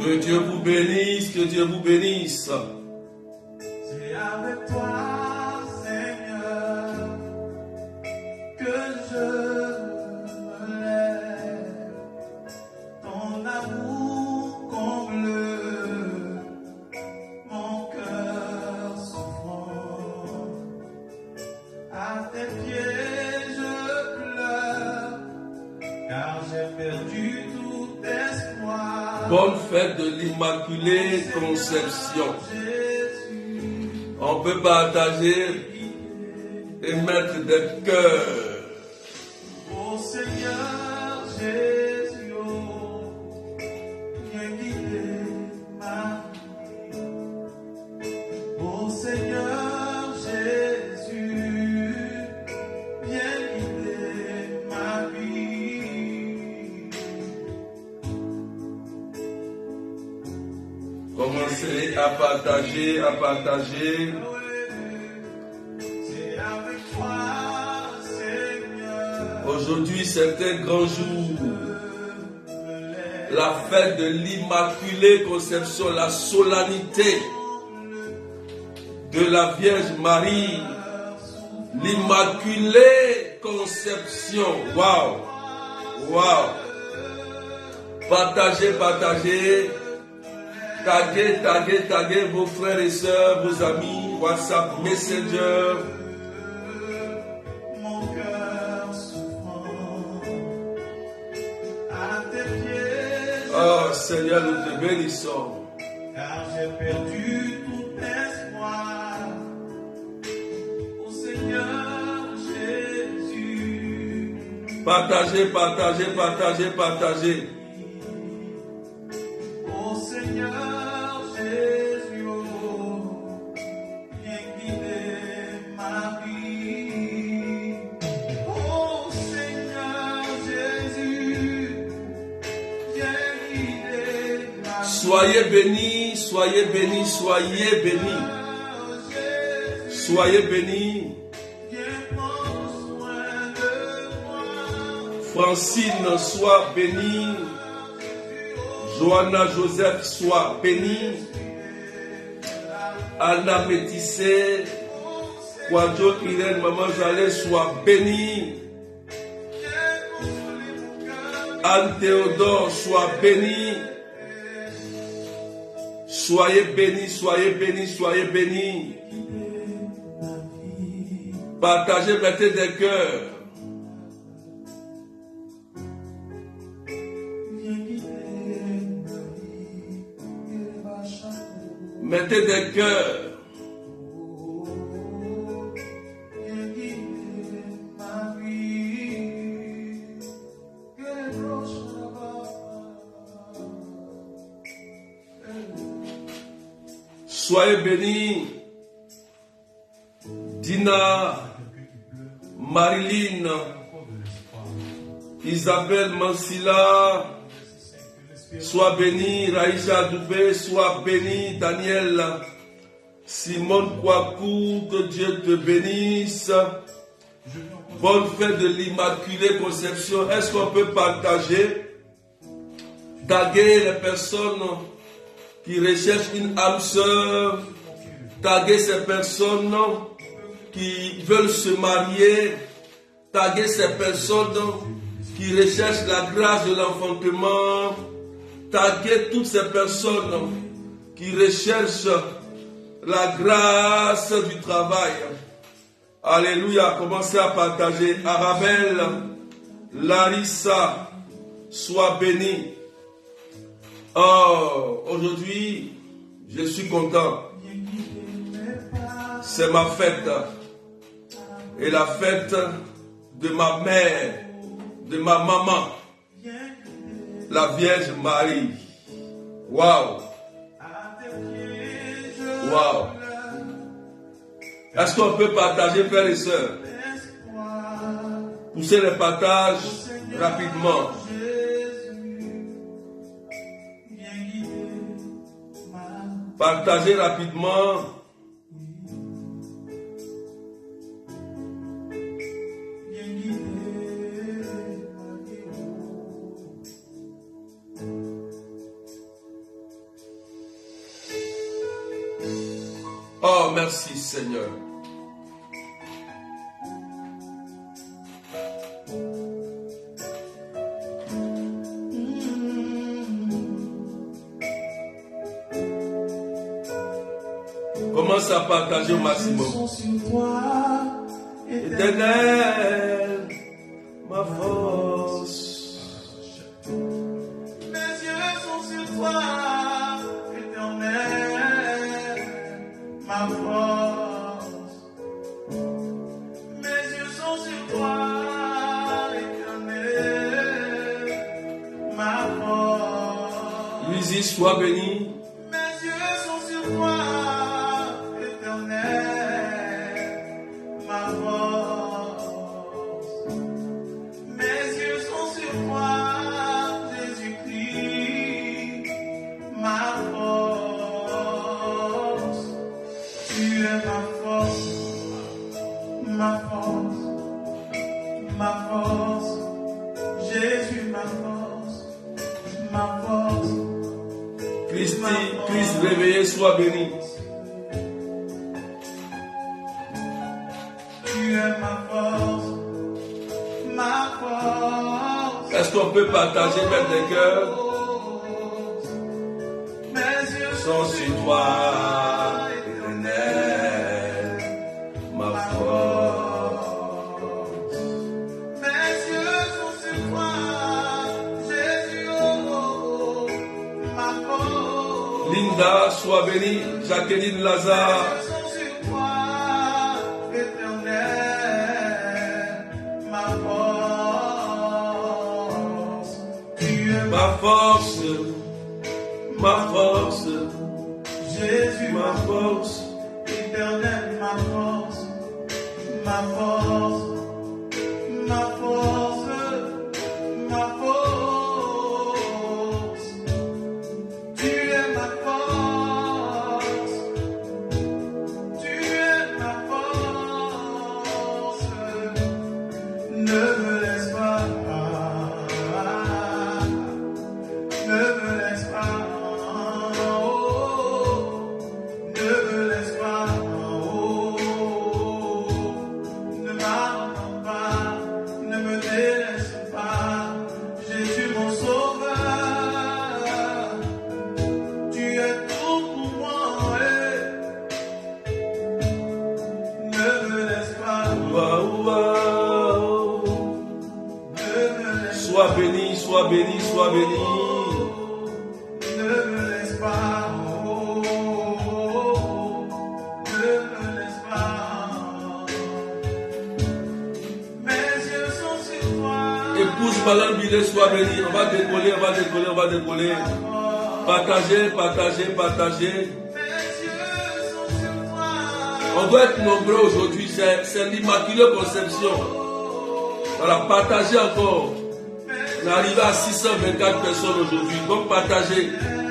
Que Dieu vous bénisse, que Dieu vous bénisse. C'est avec toi, Seigneur, que je me lève. Ton amour comble mon cœur souffrant. À tes pieds je pleure, car j'ai perdu tout espoir. Bonne fête de l'Immaculée Conception. On peut partager et mettre des cœurs. Ô Seigneur Jésus, oh, viens guider ma vie. Ô Seigneur Jésus, viens guider ma vie. Commencez à partager, à partager. C'est avec toi, Seigneur, Aujourd'hui, c'est un grand jour. La fête de l'Immaculée Conception, la solennité de la Vierge Marie. L'Immaculée Conception. Waouh! Waouh! Partagez, partagez. Taguez, taguez, taguez vos frères et sœurs, vos amis, WhatsApp, Messenger. mon cœur souffrant. À tes pieds, Oh Seigneur, nous te bénissons. car j'ai perdu tout espoir. Ô Seigneur Jésus, Partagez, partagez, partagez, partagez. ô Seigneur Jésus, oh, viens guider ma vie. Ô Seigneur Jésus, viens guider ma vie. Soyez bénis, soyez bénis, soyez bénis. Soyez bénis. Viens prendre soin de moi. Francine, sois bénie. Johanna Joseph, sois bénie. Anna Métissé, Kwadjo Irène, Maman Jalais, sois bénie. Anne Théodore, sois bénie. Soyez bénis, soyez bénis, soyez bénis. Partagez, mettez des cœurs. Mettez des cœurs. Viens guider ma vie. Que les roches là-bas. Soyez bénis. Dina, Marilyn, Isabelle Mansilla, sois béni. Raïcha Doubé, sois béni. Daniel, Simone Kouakou, que Dieu te bénisse. Bonne fête de l'Immaculée Conception. Est-ce qu'on peut partager, taguer les personnes qui recherchent une âme sœur, taguer ces personnes qui veulent se marier, taguer ces personnes qui recherchent la grâce de l'enfantement, taguer toutes ces personnes qui recherchent la grâce du travail. Alléluia, commencez à partager. Arabelle, Larissa, sois bénie. Oh, aujourd'hui, je suis content. C'est ma fête. Et la fête de ma mère, de ma maman, la Vierge Marie. Waouh! Waouh! Est-ce qu'on peut partager, frères et sœurs? Poussez les partages rapidement. Partagez rapidement. merci Seigneur. Commence à partager au maximum. Éternel, ma force. Mes yeux sont sur toi, éternel, ma force. Mes yeux sont sur toi, éternel, ma force. Luizy, sois béni. Mes yeux sont sur toi, éternel, ma force. Mes yeux sont sur toi, Jésus-Christ, ma force. Tu es ma force, ma force, ma force. Jésus, ma force, ma force. Christ réveillé, sois béni. Tu es ma force, ma force. Est-ce qu'on peut partager, mettre des cœurs? Mes yeux Sont sur toi, éternel, ma force. Mes yeux sont sur toi, Jésus, oh, ma force. Linda, sois bénie. Jacqueline Lazare. Mes yeux sont sur toi, éternel, ma force. Tu es Ma force, ma force, Jésus, ma force. éternel, ma force, ma force, ma force, ma force. Tu es ma force, tu es ma force. Ne me laisse pas, ne me laisse pas. Ne me laisse pas, ne m'abandonne pas, ne me délaisse pas, Jésus mon sauveur, tu es tout pour moi, ne me laisse pas, Waouh, waouh. ne me laisse Sois béni, sois béni, sois béni. ne me laisse pas, ne me laisse pas. Mes yeux sont sur toi. Épouse Malal Bidé, sois béni. On va décoller, on va décoller, on va décoller. Partagez, partagez, partagez. Mes yeux sont sur toi. On doit être nombreux aujourd'hui. C'est l'Immaculée Conception. Voilà, partagez encore. On est arrivé à 624 personnes aujourd'hui. Donc partagez.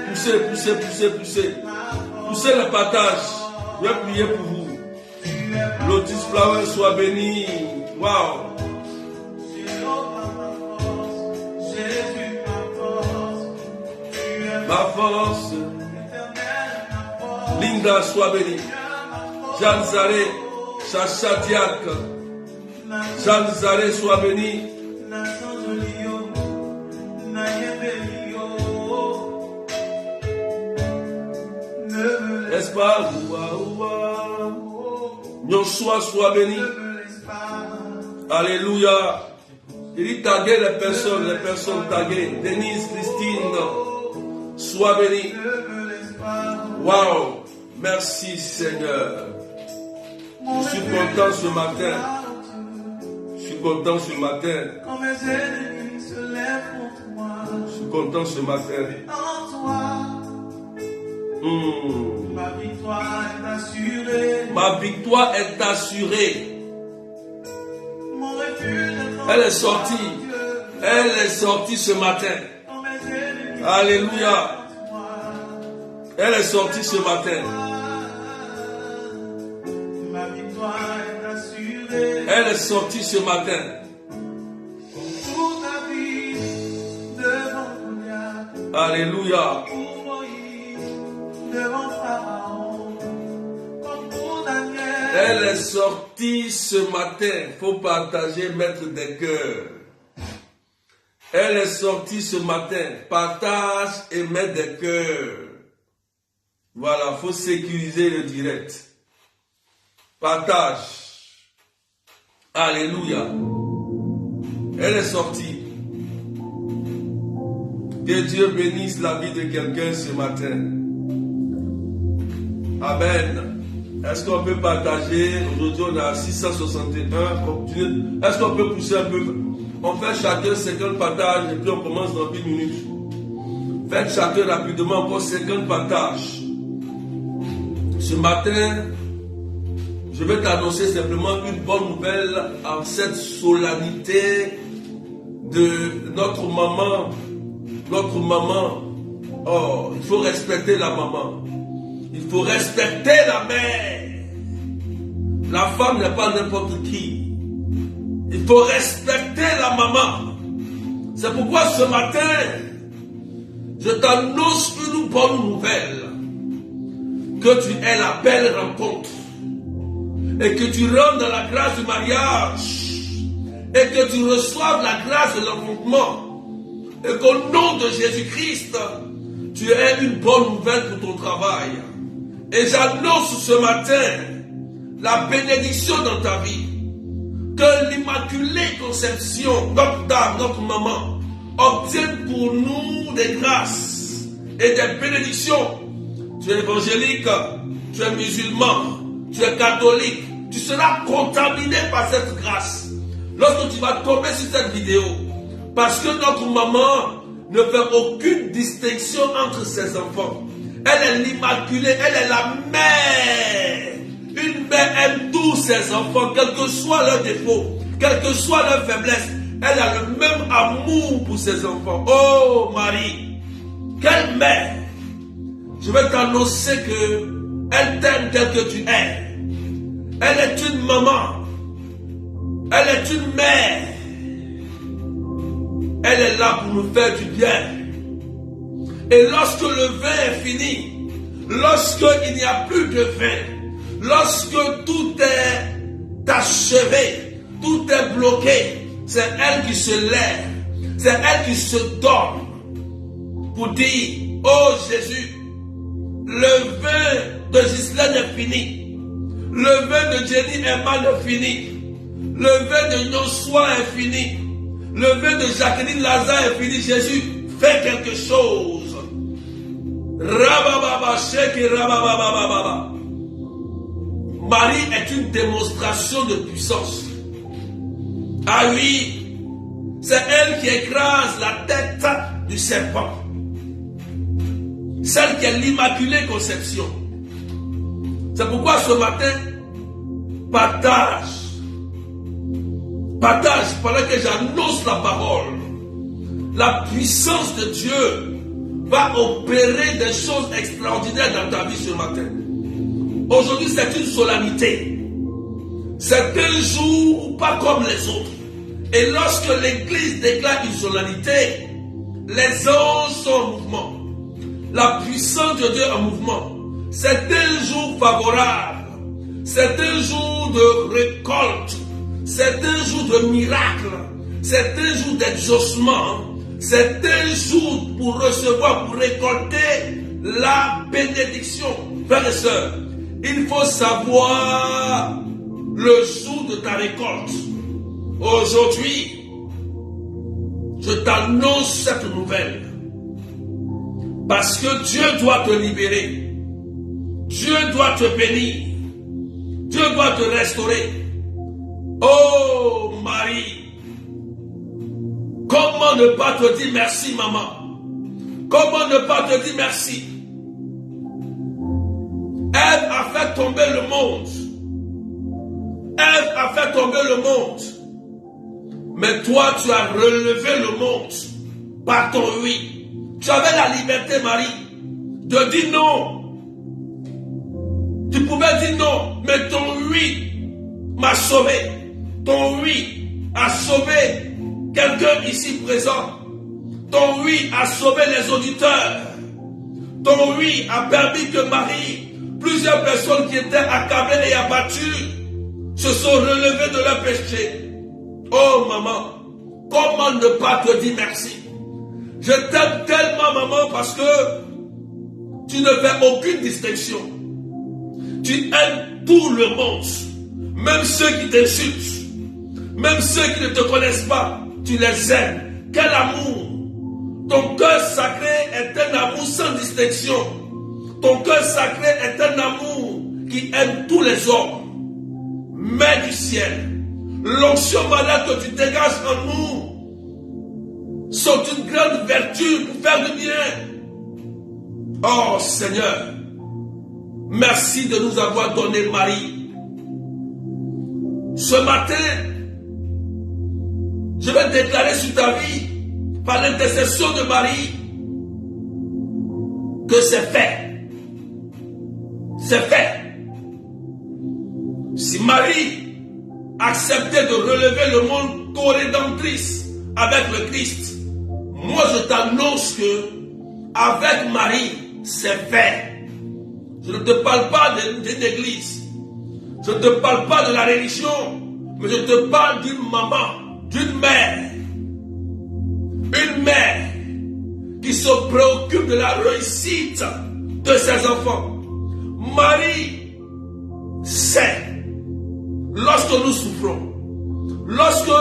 Poussez, poussez, poussez, poussez. Poussez le partage. Je vais prier pour vous. Lotus Flower, sois béni. Waouh. Jésus, ma force. Tu es Ma force. éternel, ma force. Linda, sois béni. Jeanne Zaré, Chacha Diak. Jeanne Zaré, sois béni. N'est-ce pas? Yoshua, sois béni. Alléluia. Il dit taguer les personnes taguées. Denise, Christine, sois béni. Waouh. Merci Seigneur. Je suis content ce matin. Je suis content ce matin. Quand mes ennemis se lèvent contre moi, Je suis content ce matin. en toi, ma victoire est assurée. Ma victoire est assurée. Mon refuge est en Elle est sortie. Elle est sortie ce matin. quand mes ennemis Alléluia. contre moi. Elle est sortie ce matin. Ma victoire est assurée. Elle est sortie ce matin. Pour David, devant Goliath, Alléluia. pour Moïse, devant Pharaon, comme pour Elle est sortie ce matin. Il faut partager, mettre des cœurs. Elle est sortie ce matin. Partage et mettre des cœurs. Voilà, il faut sécuriser le direct. Partage. Alléluia. Elle est sortie. Que Dieu bénisse la vie de quelqu'un ce matin. Amen. Est-ce qu'on peut partager? Aujourd'hui, on a 661. Est-ce qu'on peut pousser un peu? On fait chacun 50 partages et puis on commence dans 10 minutes. Faites chacun rapidement encore 50 partages. Ce matin, je vais t'annoncer simplement une bonne nouvelle en cette solennité de notre maman. Notre maman. Oh, il faut respecter la maman. Il faut respecter la mère. La femme n'est pas n'importe qui. Il faut respecter la maman. C'est pourquoi ce matin, je t'annonce une bonne nouvelle. Que tu aies la belle rencontre. Et que tu rentres dans la grâce du mariage. Et que tu reçoives la grâce de l'enfantement. Et qu'au nom de Jésus-Christ, tu aies une bonne nouvelle pour ton travail. Et j'annonce ce matin la bénédiction dans ta vie. Que l'Immaculée Conception, notre dame, notre maman, obtienne pour nous des grâces et des bénédictions. Tu es évangélique, tu es musulman, tu es catholique, tu seras contaminé par cette grâce. Lorsque tu vas tomber sur cette vidéo, parce que notre maman ne fait aucune distinction entre ses enfants. Elle est l'Immaculée, elle est la mère. Une mère aime tous ses enfants, quel que soit leurs défauts, quelle que soit leur faiblesse. Elle a le même amour pour ses enfants. Oh Marie, quelle mère! Je vais t'annoncer que elle t'aime tel que tu es. Elle est une maman. Elle est une mère. Elle est là pour nous faire du bien. Et lorsque le vin est fini, lorsqu'il n'y a plus de vin, lorsque tout est achevé, tout est bloqué, c'est elle qui se lève, c'est elle qui se donne pour dire, oh Jésus, le vin de Ghislaine est fini, le vin de Jenny Emma est fini, le vin de Yosua est fini, le vin de Jacqueline Lazare est fini. Jésus, fais quelque chose. Rabababa, sheke, rabababa. Marie est une démonstration de puissance. Ah oui, c'est elle qui écrase la tête du serpent. Celle qui est l'Immaculée Conception. C'est pourquoi ce matin, partage pendant que j'annonce la parole. La puissance de Dieu va opérer des choses extraordinaires dans ta vie ce matin. Aujourd'hui, c'est une solennité. C'est un jour pas comme les autres. Et lorsque l'Église déclare une solennité, les anges sont en mouvement. La puissance de Dieu en mouvement. C'est un jour favorable. C'est un jour de récolte. C'est un jour de miracle. C'est un jour d'exaucement. C'est un jour pour recevoir, pour récolter la bénédiction. Frères et sœurs, il faut savoir le jour de ta récolte. Aujourd'hui, je t'annonce cette nouvelle. Parce que Dieu doit te libérer. Dieu doit te bénir. Dieu doit te restaurer. Oh Marie, comment ne pas te dire merci maman? Comment ne pas te dire merci? Elle a fait tomber le monde. Elle a fait tomber le monde. Mais toi, tu as relevé le monde par ton oui. Tu avais la liberté, Marie, de dire non. Tu pouvais dire non, mais ton oui m'a sauvé. Ton oui a sauvé quelqu'un ici présent. Ton oui a sauvé les auditeurs. Ton oui a permis que Marie Plusieurs personnes qui étaient accablées et abattues se sont relevées de leur péché. Oh maman, comment ne pas te dire merci? Je t'aime tellement maman parce que tu ne fais aucune distinction. Tu aimes tout le monde, même ceux qui t'insultent, même ceux qui ne te connaissent pas, tu les aimes. Quel amour! Ton cœur sacré est un amour sans distinction. Ton cœur sacré est un amour qui aime tous les hommes. Mère du ciel, l'onction malade que tu dégages en nous sont une grande vertu pour faire le bien. Oh Seigneur, merci de nous avoir donné Marie. Ce matin, je vais déclarer sur ta vie, par l'intercession de Marie, que c'est fait. C'est fait. Si Marie acceptait de relever le monde co-rédemptrice avec le Christ, moi je t'annonce que avec Marie, c'est fait. Je ne te parle pas d'une église. Je ne te parle pas de la religion. Mais je te parle d'une maman, d'une mère. Une mère qui se préoccupe de la réussite de ses enfants. Marie sait, lorsque nous souffrons, lorsque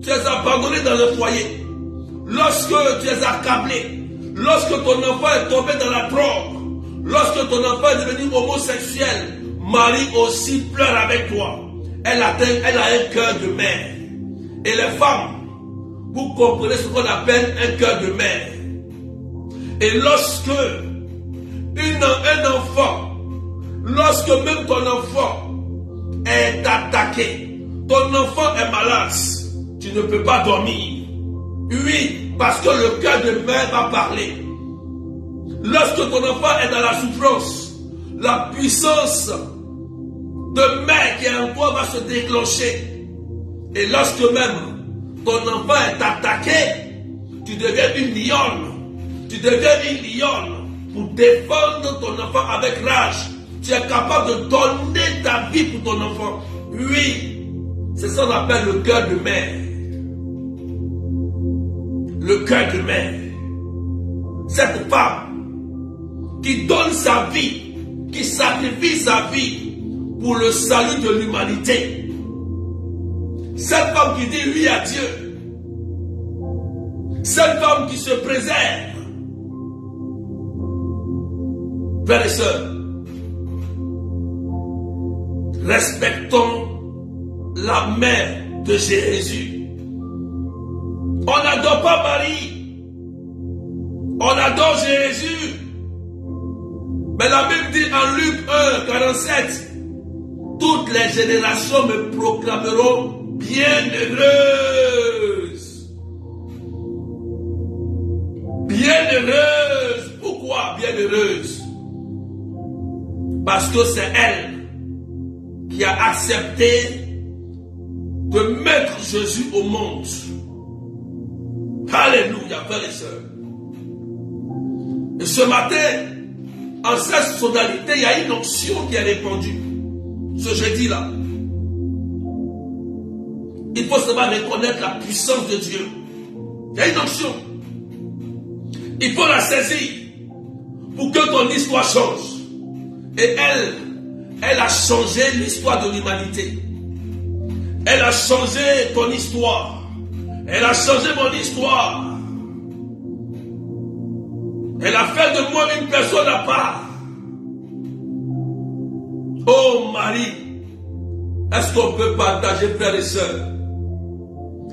tu es abandonné dans le foyer, lorsque tu es accablé, lorsque ton enfant est tombé dans la drogue, lorsque ton enfant est devenu homosexuel, Marie aussi pleure avec toi. Elle a un cœur de mère. Et les femmes, vous comprenez ce qu'on appelle un cœur de mère. Et lorsque un enfant, lorsque même ton enfant est attaqué, ton enfant est malade, tu ne peux pas dormir. Oui, parce que le cœur de mère va parler. Lorsque ton enfant est dans la souffrance, la puissance de mère qui est en toi va se déclencher. Et lorsque même ton enfant est attaqué, tu deviens une lionne. Tu deviens une lionne pour défendre ton enfant avec rage. Tu es capable de donner ta vie pour ton enfant. Oui, c'est ça qu'on appelle le cœur de mère. Le cœur de mère. Cette femme qui donne sa vie, qui sacrifie sa vie pour le salut de l'humanité. Cette femme qui dit oui à Dieu. Cette femme qui se préserve. Frères et sœurs, respectons la mère de Jésus. On n'adore pas Marie. On adore Jésus. Mais la Bible dit en Luc 1, 47, toutes les générations me proclameront bienheureuse. Bienheureuse. Pourquoi bienheureuse? Parce que c'est elle qui a accepté de mettre Jésus au monde. Alléluia, frères et sœurs. Et ce matin, en cette sonalité, il y a une onction qui est répandue. Ce jeudi-là. Il faut seulement reconnaître la puissance de Dieu. Il y a une onction. Il faut la saisir pour que ton histoire change. Et elle a changé l'histoire de l'humanité. Elle a changé ton histoire. Elle a changé mon histoire. Elle a fait de moi une personne à part. Oh Marie, est-ce qu'on peut partager, frères et sœurs?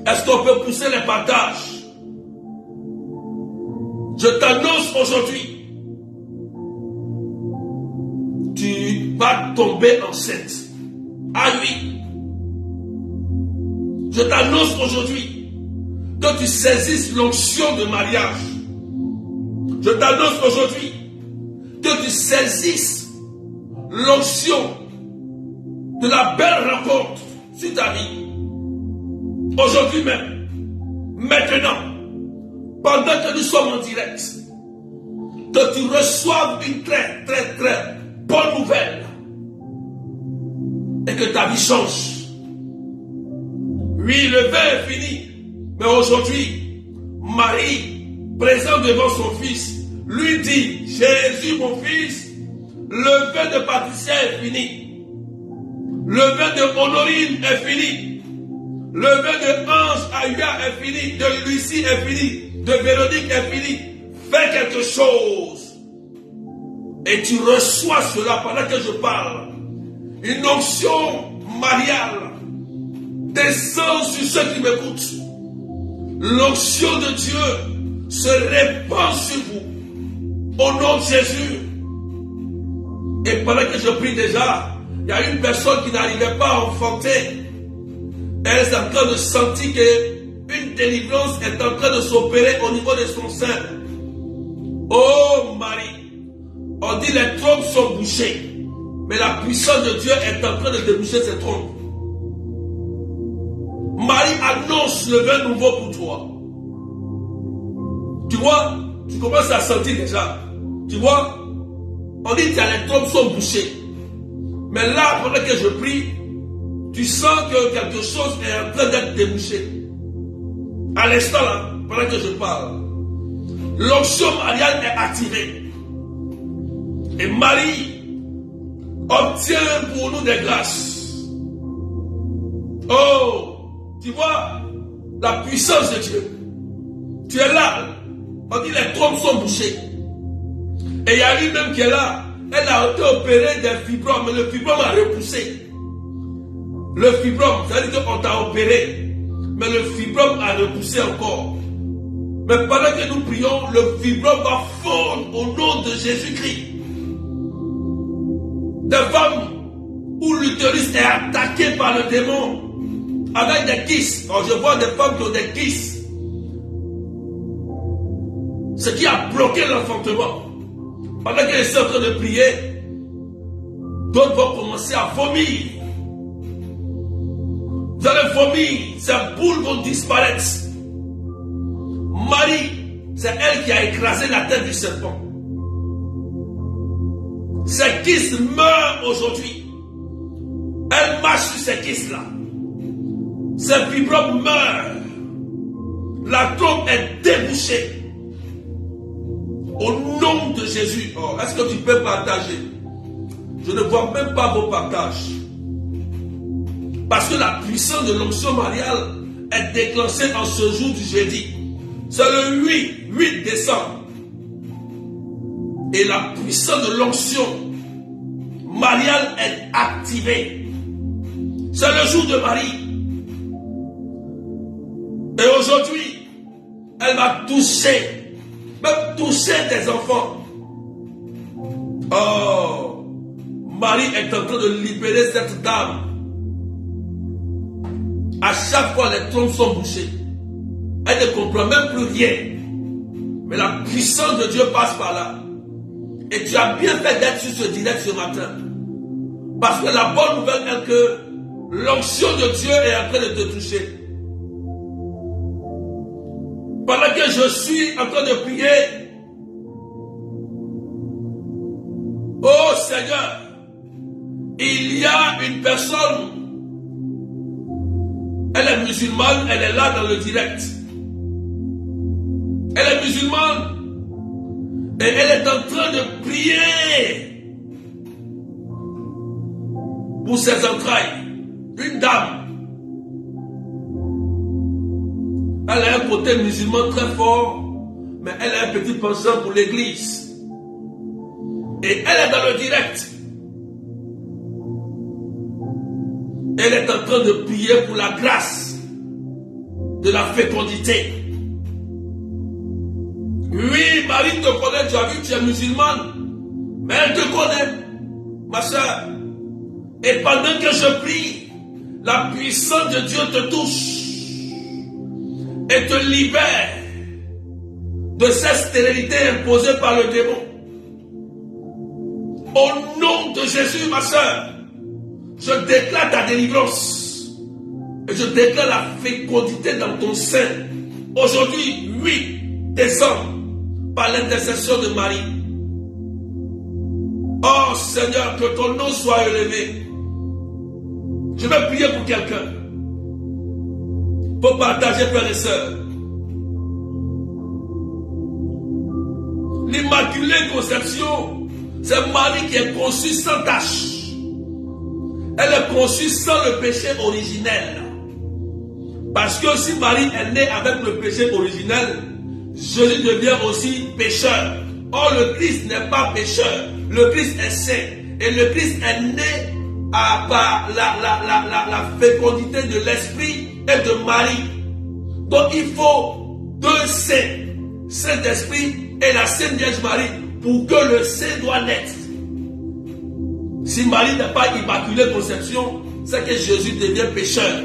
Est-ce qu'on peut pousser les partages? Je t'annonce aujourd'hui, tu vas tomber enceinte. Ah oui. Je t'annonce aujourd'hui que tu saisisses l'onction de mariage. Je t'annonce aujourd'hui que tu saisisses l'onction de la belle rencontre sur ta vie. Aujourd'hui même, maintenant, pendant que nous sommes en direct, que tu reçoives une très bonne nouvelle et que ta vie change. Oui, le vin est fini, mais aujourd'hui, Marie, présente devant son fils, lui dit, Jésus mon fils, le vin de Patricia est fini, le vin de Honorine est fini, le vin de Ange Aya est fini, de Lucie est fini, de Véronique est fini. Fais quelque chose et tu reçois cela pendant que je parle. Une onction mariale descend sur ceux qui m'écoutent. L'onction de Dieu se répand sur vous au nom de Jésus. Et pendant que je prie déjà, il y a une personne qui n'arrivait pas à enfanter. Elle est en train de sentir qu'une délivrance est en train de s'opérer au niveau de son sein. Oh Marie, on dit les trompes sont bouchées, mais la puissance de Dieu est en train de déboucher ces trompes. Marie annonce le vin nouveau pour toi. Tu vois, tu commences à sentir déjà. Tu vois, on dit que les trompes sont bouchées. Mais là, pendant que je prie, tu sens que quelque chose est en train d'être débouché. À l'instant là, pendant que je parle, l'onction mariale est activée. Et Marie obtient pour nous des grâces. Oh, tu vois, la puissance de Dieu. Tu es là. On dit les trompes sont bouchées. Et il y a lui-même qui est là. Elle a été opérée des fibromes, mais le fibrome a repoussé. Le fibrome, ça veut dire qu'on t'a opéré, mais le fibrome a repoussé encore. Mais pendant que nous prions, le fibrome va fondre au nom de Jésus-Christ. Des femmes où l'utérus est attaqué par le démon avec des kystes. Alors je vois des femmes qui ont des kystes. Ce qui a bloqué l'enfantement. Pendant qu'elles sont en train de prier, d'autres vont commencer à vomir. Vous allez vomir, ces boules vont disparaître. Marie, c'est elle qui a écrasé la tête du serpent. Ces kystes meurent aujourd'hui. Elle marche sur ces kystes-là. Ces fibromes meurent. La trompe est débouchée. Au nom de Jésus. Oh, est-ce que tu peux partager? Je ne vois même pas vos partages. Parce que la puissance de l'onction mariale est déclenchée en ce jour du jeudi. C'est le 8 décembre. Et la puissance de l'onction mariale est activée. C'est le jour de Marie. Et aujourd'hui, elle va toucher, même toucher des enfants. Oh, Marie est en train de libérer cette dame. À chaque fois, les trompes sont bouchées. Elle ne comprend même plus rien. Mais la puissance de Dieu passe par là. Et tu as bien fait d'être sur ce direct ce matin. Parce que la bonne nouvelle est que l'onction de Dieu est en train de te toucher. Pendant que je suis en train de prier, oh Seigneur, il y a une personne, elle est musulmane, elle est là dans le direct. Elle est musulmane et elle est en train de prier pour ses entrailles. Une dame. Elle a un côté musulman très fort, mais elle a un petit penchant pour l'église. Et elle est dans le direct. Elle est en train de prier pour la grâce de la fécondité. Oui, Marie te connaît, tu as vu, tu es musulmane, mais elle te connaît, ma soeur. Et pendant que je prie, la puissance de Dieu te touche et te libère de cette stérilité imposée par le démon. Au nom de Jésus, ma soeur, je déclare ta délivrance et je déclare la fécondité dans ton sein. Aujourd'hui, 8 décembre, par l'intercession de Marie. Oh Seigneur, que ton nom soit élevé. Je vais prier pour quelqu'un. Pour partager, frères et sœurs. L'Immaculée Conception, c'est Marie qui est conçue sans tache. Elle est conçue sans le péché originel. Parce que si Marie est née avec le péché originel, Jésus devient aussi pécheur. Or, le Christ n'est pas pécheur. Le Christ est saint. Et le Christ est né par la fécondité de l'Esprit et de Marie. Donc, il faut deux saints. Saint-Esprit et la Sainte Vierge Marie pour que le saint doit naître. Si Marie n'est pas Immaculée Conception, c'est que Jésus devient pécheur.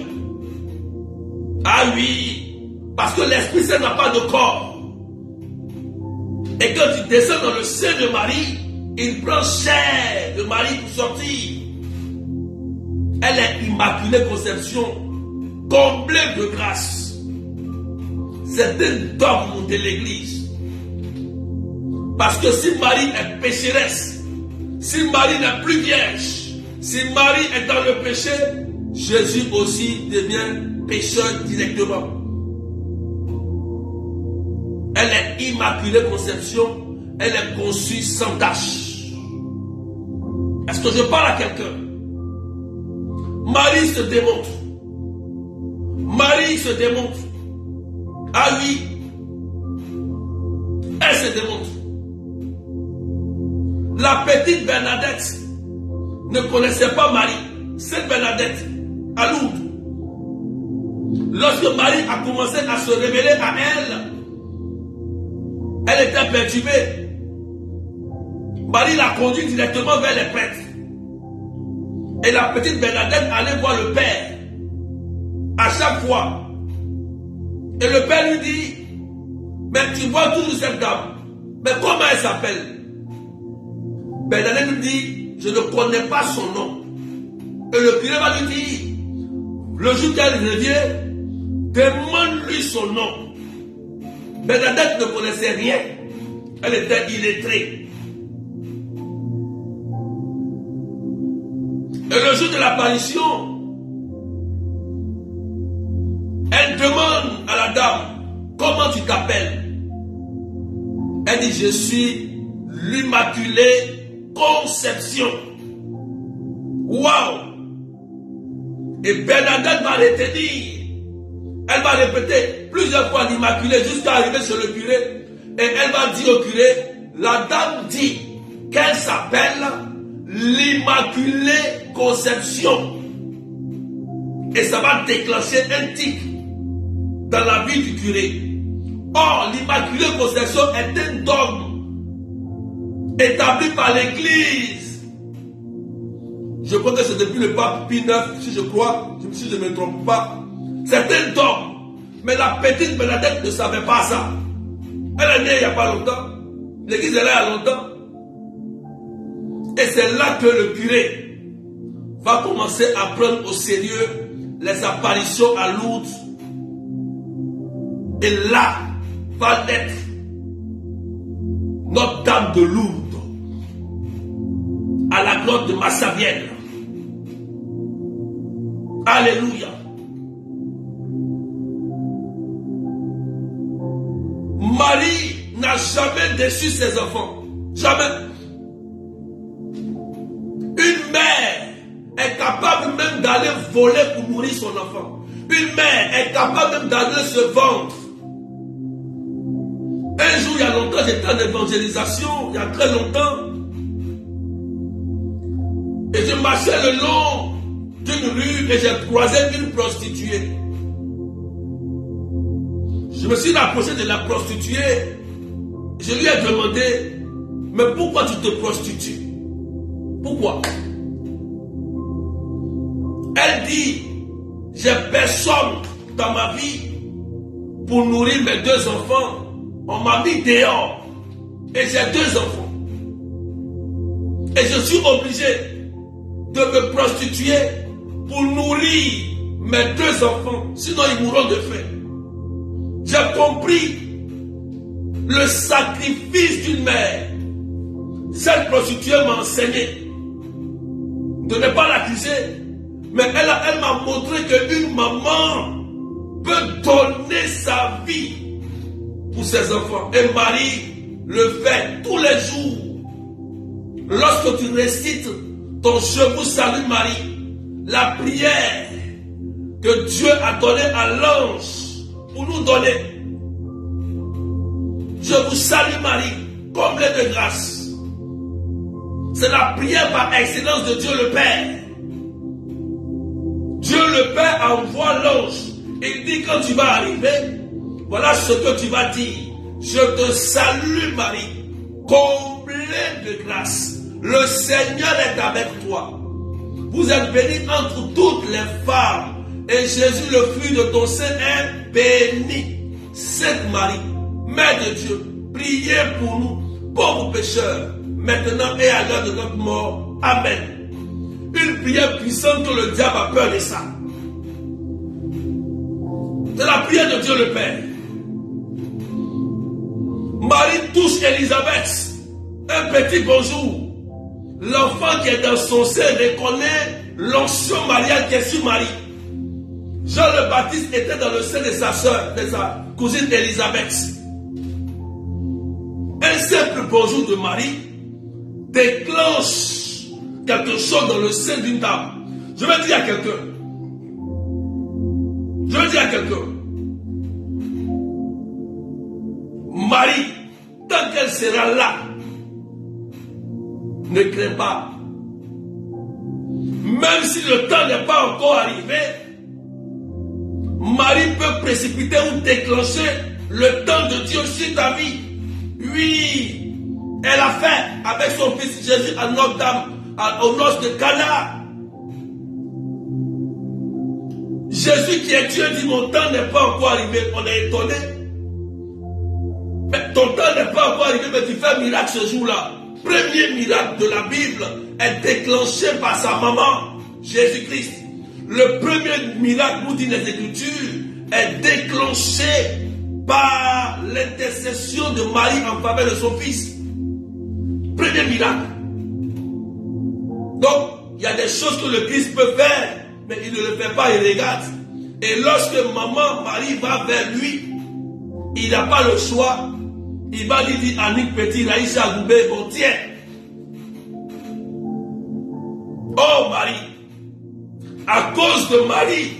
Ah oui, parce que l'Esprit Saint n'a pas de corps. Et quand il descend dans le sein de Marie, il prend chair de Marie pour sortir. Elle est Immaculée Conception, comblée de grâce. C'est un dogme de l'Église. Parce que si Marie est pécheresse, si Marie n'est plus vierge, si Marie est dans le péché, Jésus aussi devient pécheur directement. Elle est Immaculée Conception, elle est conçue sans tache. Est-ce que je parle à quelqu'un? Marie se démontre. Marie se démontre. Ah oui, elle se démontre. La petite Bernadette ne connaissait pas Marie. Cette Bernadette, à Lourdes. Lorsque Marie a commencé à se révéler à elle, elle était perturbée. Marie l'a conduit directement vers les prêtres. Et la petite Bernadette allait voir le Père. À chaque fois. Et le Père lui dit, mais tu vois toujours cette dame. Mais comment elle s'appelle? Bernadette lui dit, je ne connais pas son nom. Et le curé va lui dire, le jour qu'elle revient, demande-lui son nom. Bernadette ne connaissait rien. Elle était illettrée. Et le jour de l'apparition, elle demande à la dame, comment tu t'appelles? Elle dit, je suis l'Immaculée Conception. Waouh! Et Bernadette va retenir. Elle va répéter plusieurs fois l'Immaculée jusqu'à arriver sur le curé. Et elle va dire au curé, la dame dit qu'elle s'appelle l'Immaculée Conception. Et ça va déclencher un tic dans la vie du curé. Or, l'Immaculée Conception est un dogme établi par l'Église. Je crois que c'est depuis le pape Pie IX, si je crois, si je ne me trompe pas. C'est un dogme. Mais la petite Bernadette ne savait pas ça. Elle est née il n'y a pas longtemps. L'Église est là il y a longtemps. Et c'est là que le curé va commencer à prendre au sérieux les apparitions à Lourdes. Et là va naître Notre-Dame de Lourdes à la grotte de Massabielle. Alléluia. Marie n'a jamais déçu ses enfants. Jamais. Une mère est capable même d'aller voler pour nourrir son enfant. Une mère est capable même d'aller se vendre. Un jour, il y a longtemps, j'étais en évangélisation, il y a très longtemps. Et je marchais le long d'une rue et j'ai croisé une prostituée. Je me suis approché de la prostituée. Je lui ai demandé, mais pourquoi tu te prostitues? Pourquoi? Elle dit, j'ai personne dans ma vie pour nourrir mes deux enfants. On m'a mis dehors et j'ai deux enfants. Et je suis obligé de me prostituer pour nourrir mes deux enfants. Sinon ils mourront de faim. J'ai compris le sacrifice d'une mère. Cette prostituée m'a enseigné de ne pas l'accuser, mais elle m'a montré qu'une maman peut donner sa vie pour ses enfants. Et Marie le fait tous les jours. Lorsque tu récites ton Je vous salue Marie, la prière que Dieu a donnée à l'ange pour nous donner. Je vous salue Marie, comblée de grâce. C'est la prière par excellence de Dieu le Père. Dieu le Père envoie l'ange. Il dit quand tu vas arriver, voilà ce que tu vas dire. Je te salue Marie, comblée de grâce. Le Seigneur est avec toi. Vous êtes bénie entre toutes les femmes. Et Jésus, le fruit de ton sein, est béni. Sainte Marie, Mère de Dieu, priez pour nous, pauvres pécheurs, maintenant et à l'heure de notre mort. Amen. Une prière puissante que le diable a peur de ça. C'est la prière de Dieu le Père. Marie touche Élisabeth. Un petit bonjour. L'enfant qui est dans son sein reconnaît l'onction mariale qui est sur Marie. Jean le Baptiste était dans le sein de sa soeur, de sa cousine Élisabeth. Un simple bonjour de Marie déclenche quelque chose dans le sein d'une dame. Je vais dire à quelqu'un. Marie, tant qu'elle sera là, ne crains pas. Même si le temps n'est pas encore arrivé, Marie peut précipiter ou déclencher le temps de Dieu sur ta vie. Oui, elle a fait avec son fils Jésus à Notre-Dame, aux noces de Cana. Jésus qui est Dieu dit mon temps n'est pas encore arrivé. On est étonné. Mais ton temps n'est pas encore arrivé, mais tu fais un miracle ce jour-là. Premier miracle de la Bible est déclenché par sa maman, Jésus-Christ. Le premier miracle, nous dit les Écritures, est déclenché par l'intercession de Marie en faveur de son fils. Premier miracle. Donc, il y a des choses que le Christ peut faire, mais il ne le fait pas, il regarde. Et lorsque maman Marie va vers lui, il n'a pas le choix. Il va lui dire, Annick Petit, Raïcha Goubé, bon tiens. Oh Marie, à cause de Marie,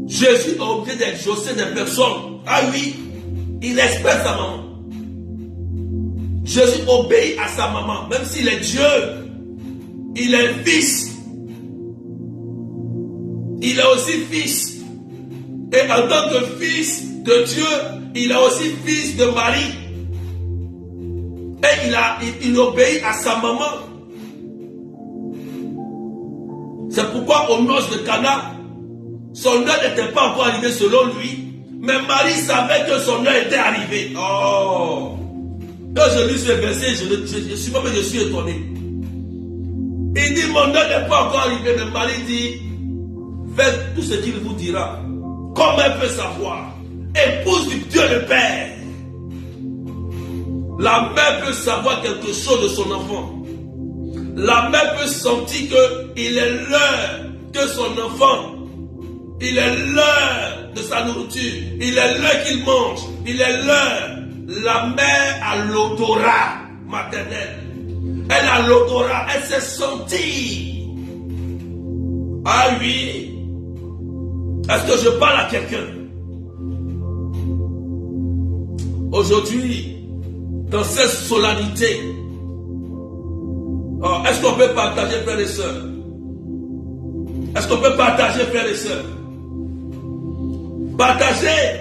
Jésus a obligé d'exaucer des personnes. Ah oui, il respecte sa maman. Jésus obéit à sa maman, même s'il est Dieu. Il est fils. Il est aussi fils. Et en tant que fils de Dieu, il est aussi fils de Marie. Et il obéit à sa maman. C'est pourquoi aux noces de Cana, son heure n'était pas encore arrivée selon lui. Mais Marie savait que son heure était arrivée. Oh! Quand je lis ce verset, je suis étonné. Il dit, mon heure n'est pas encore arrivée. Mais Marie dit, faites tout ce qu'il vous dira. Comment elle peut savoir? Épouse du Dieu le Père. La mère peut savoir quelque chose de son enfant. La mère peut sentir qu'il est l'heure que son enfant, il est l'heure de sa nourriture, il est l'heure qu'il mange, il est l'heure. La mère a l'odorat maternel. Elle a l'odorat, elle s'est sentie. Ah oui. Est-ce que je parle à quelqu'un? Aujourd'hui, dans cette solennité, est-ce qu'on peut partager, frères et sœurs? Est-ce qu'on peut partager, frères et sœurs? Partager.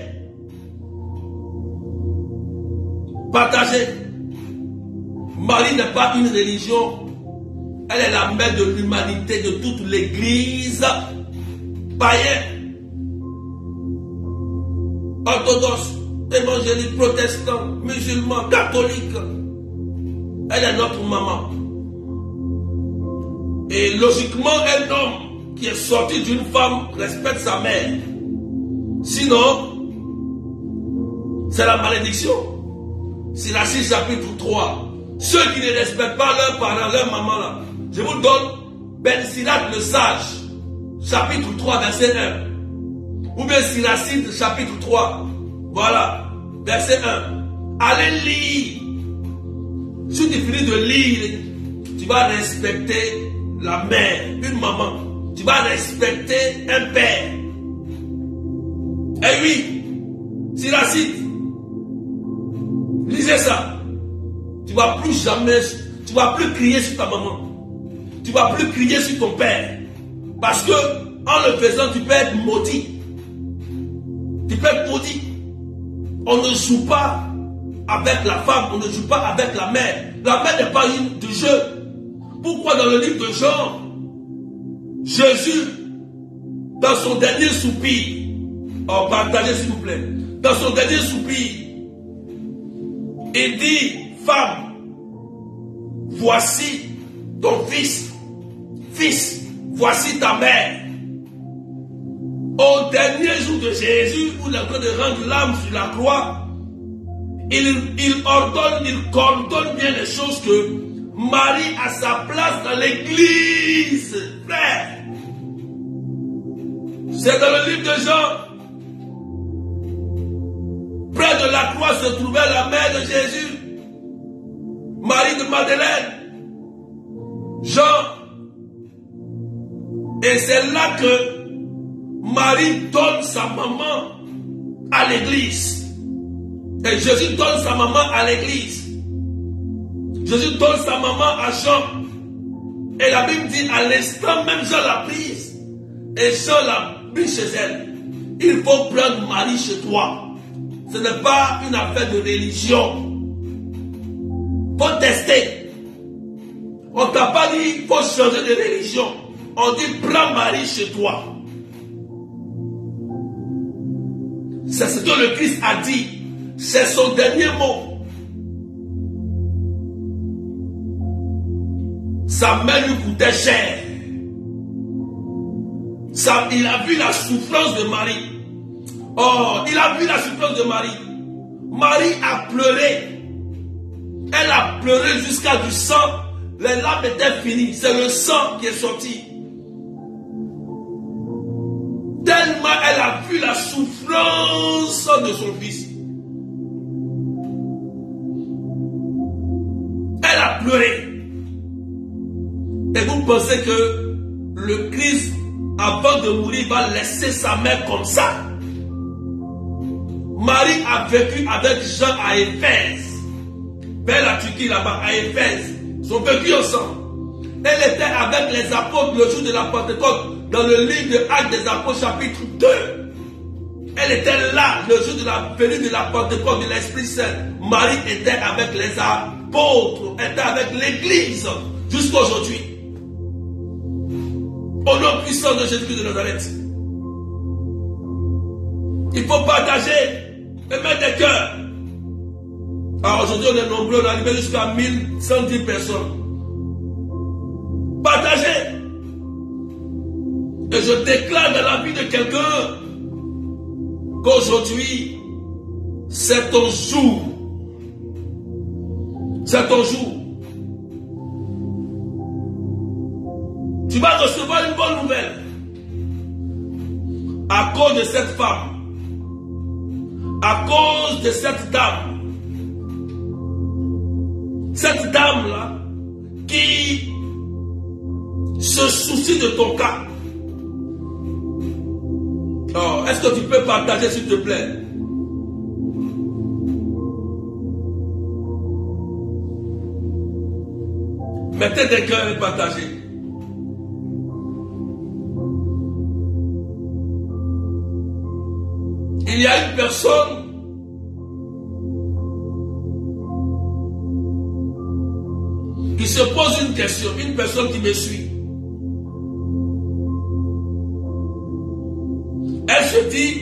Partager. Marie n'est pas une religion. Elle est la mère de l'humanité, de toute l'église païenne, orthodoxe, évangélique, protestant, musulman, catholique. Elle est notre maman. Et logiquement, un homme qui est sorti d'une femme respecte sa mère. Sinon, c'est la malédiction. Sirachie chapitre 3, Ceux qui ne respectent pas leurs parents, leur maman là. Je vous donne Ben Sirac le sage, chapitre 3, verset 1. Ou bien Siracide, chapitre 3. Voilà, verset 1. Allez lire. Si tu finis de lire, tu vas respecter la mère, une maman. Tu vas respecter un père. Eh oui, Siracide, lisez ça. Tu ne vas plus jamais, tu ne vas plus crier sur ta maman. Tu ne vas plus crier sur ton père. Parce que, en le faisant, tu peux être maudit. Tu peux être maudit. On ne joue pas avec la femme, on ne joue pas avec la mère. La mère n'est pas une de jeu. Pourquoi dans le livre de Jean, Jésus, dans son dernier soupir, oh, partagez s'il vous plaît, dans son dernier soupir, il dit, femme, voici ton fils, fils, voici ta mère. Au dernier jour de Jésus, où il est en train de rendre l'âme sur la croix, il coordonne bien les choses que Marie a sa place dans l'église. Frère, c'est dans le livre de Jean. Près de la croix se trouvait la mère de Jésus, Marie de Madeleine, Jean. Et c'est là que Marie donne sa maman à l'église. Et Jésus donne sa maman à l'église. Jésus donne sa maman à Jean. Et la Bible dit, à l'instant même, Jean l'a prise. Et Jean l'a prise chez elle. Il faut prendre Marie chez toi. Ce n'est pas une affaire de religion. Il faut tester. On ne t'a pas dit, il faut changer de religion. On dit, prends Marie chez toi. C'est ce que le Christ a dit. C'est son dernier mot. Sa mère lui coûtait cher. Il a vu la souffrance de Marie. Oh, il a vu la souffrance de Marie. Marie a pleuré. Elle a pleuré jusqu'à du sang. Les larmes étaient finies. C'est le sang qui est sorti. Tellement elle a vu la souffrance de son fils. Elle a pleuré. Et vous pensez que le Christ, avant de mourir, va laisser sa mère comme ça? Marie a vécu avec Jean à Éphèse. Vers la Turquie là-bas, à Éphèse. Ils ont vécu ensemble. Elle était avec les apôtres le jour de la Pentecôte. Dans le livre de Actes des Apôtres, chapitre 2. Elle était là, le jour de la venue de la Pentecôte de l'Esprit Saint. Marie était avec les apôtres, était avec l'Église, jusqu'à aujourd'hui. Au nom puissant de Jésus-Christ de Nazareth. Il faut partager et mettre des cœurs. Alors aujourd'hui, on est nombreux, on est arrivé jusqu'à 1110 personnes. Partagez. Et je déclare dans la vie de quelqu'un qu'aujourd'hui, c'est ton jour. C'est ton jour. Tu vas recevoir une bonne nouvelle. À cause de cette femme. À cause de cette dame. Cette dame-là qui se soucie de ton cas. Oh, est-ce que tu peux partager s'il te plaît? Mettez des cœurs et partagez. Il y a une personne qui se pose une question, une personne qui me suit. Elle se dit,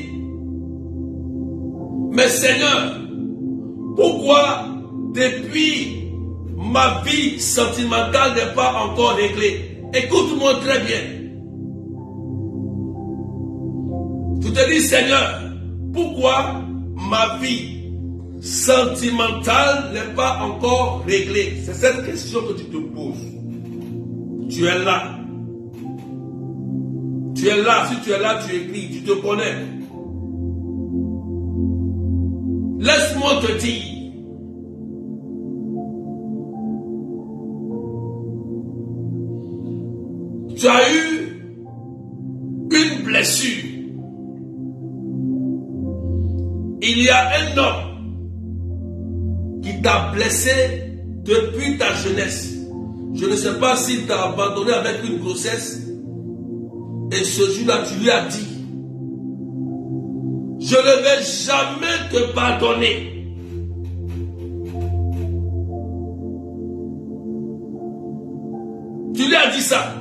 mais Seigneur, pourquoi depuis ma vie sentimentale n'est pas encore réglée? Écoute-moi très bien. Tu te dis, Seigneur, pourquoi ma vie sentimentale n'est pas encore réglée. C'est cette question que tu te poses. Tu es là. Tu es là. Si tu es là, tu écris. Tu te connais. Laisse-moi te dire. Tu as eu une blessure. Il y a un homme qui t'a blessé depuis ta jeunesse. Je ne sais pas s'il t'a abandonné avec une grossesse. Et ce jour-là, tu lui as dit, je ne vais jamais te pardonner. Tu lui as dit ça.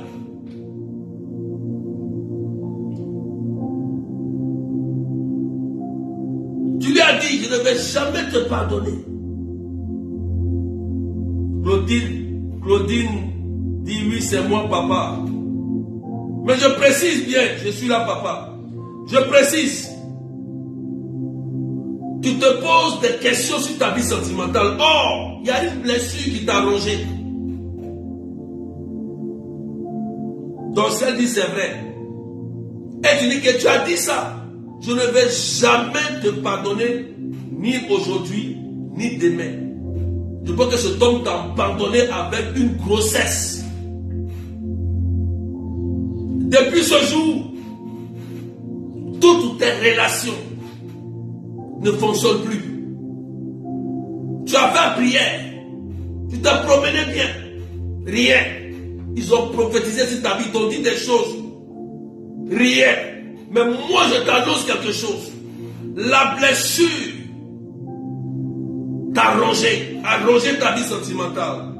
Tu lui as dit, je ne vais jamais te pardonner. Claudine dit, oui, c'est moi, papa. Mais je précise bien, je suis là, papa. Je précise. Tu te poses des questions sur ta vie sentimentale. Oh, il y a une blessure qui t'a rongé. Donc, celle dit, c'est vrai. Et tu dis que tu as dit ça. Je ne vais jamais te pardonner, ni aujourd'hui, ni demain. Je pense que cet homme t'a pardonné avec une grossesse. Depuis ce jour, toutes tes relations ne fonctionnent plus. Tu as fait prière, tu t'es promené bien, rien. Ils ont prophétisé sur ta vie, ils t'ont dit des choses, rien. Mais moi je t'annonce quelque chose. La blessure t'a rongé, a rongé ta vie sentimentale.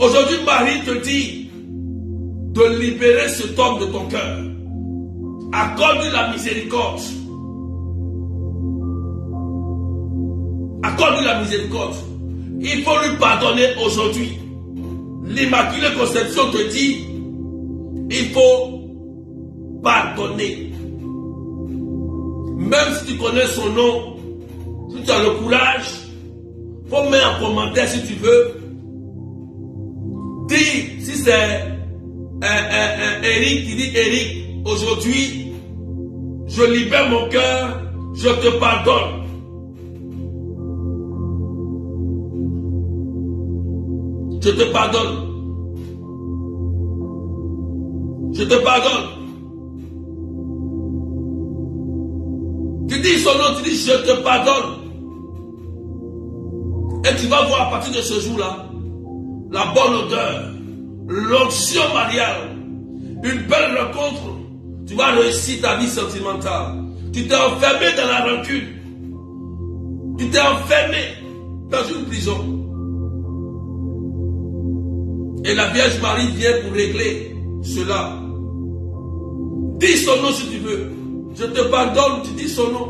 Aujourd'hui, Marie te dit de libérer cet homme de ton cœur. Accorde-lui la miséricorde. Accorde-lui la miséricorde. Il faut lui pardonner aujourd'hui. L'Immaculée Conception te dit, il faut pardonner. Même si tu connais son nom, si tu as le courage, faut mettre en commentaire si tu veux. Dis, si c'est Eric qui dit, Eric, aujourd'hui, je libère mon cœur, je te pardonne. Je te pardonne. Je te pardonne. Tu dis son nom, tu dis je te pardonne. Et tu vas voir à partir de ce jour-là, la bonne odeur, l'onction mariale, une belle rencontre. Tu vas réussir ta vie sentimentale. Tu t'es enfermé dans la rancune. Tu t'es enfermé dans une prison. Et la Vierge Marie vient pour régler cela. Dis son nom si tu veux. Je te pardonne, tu dis son nom.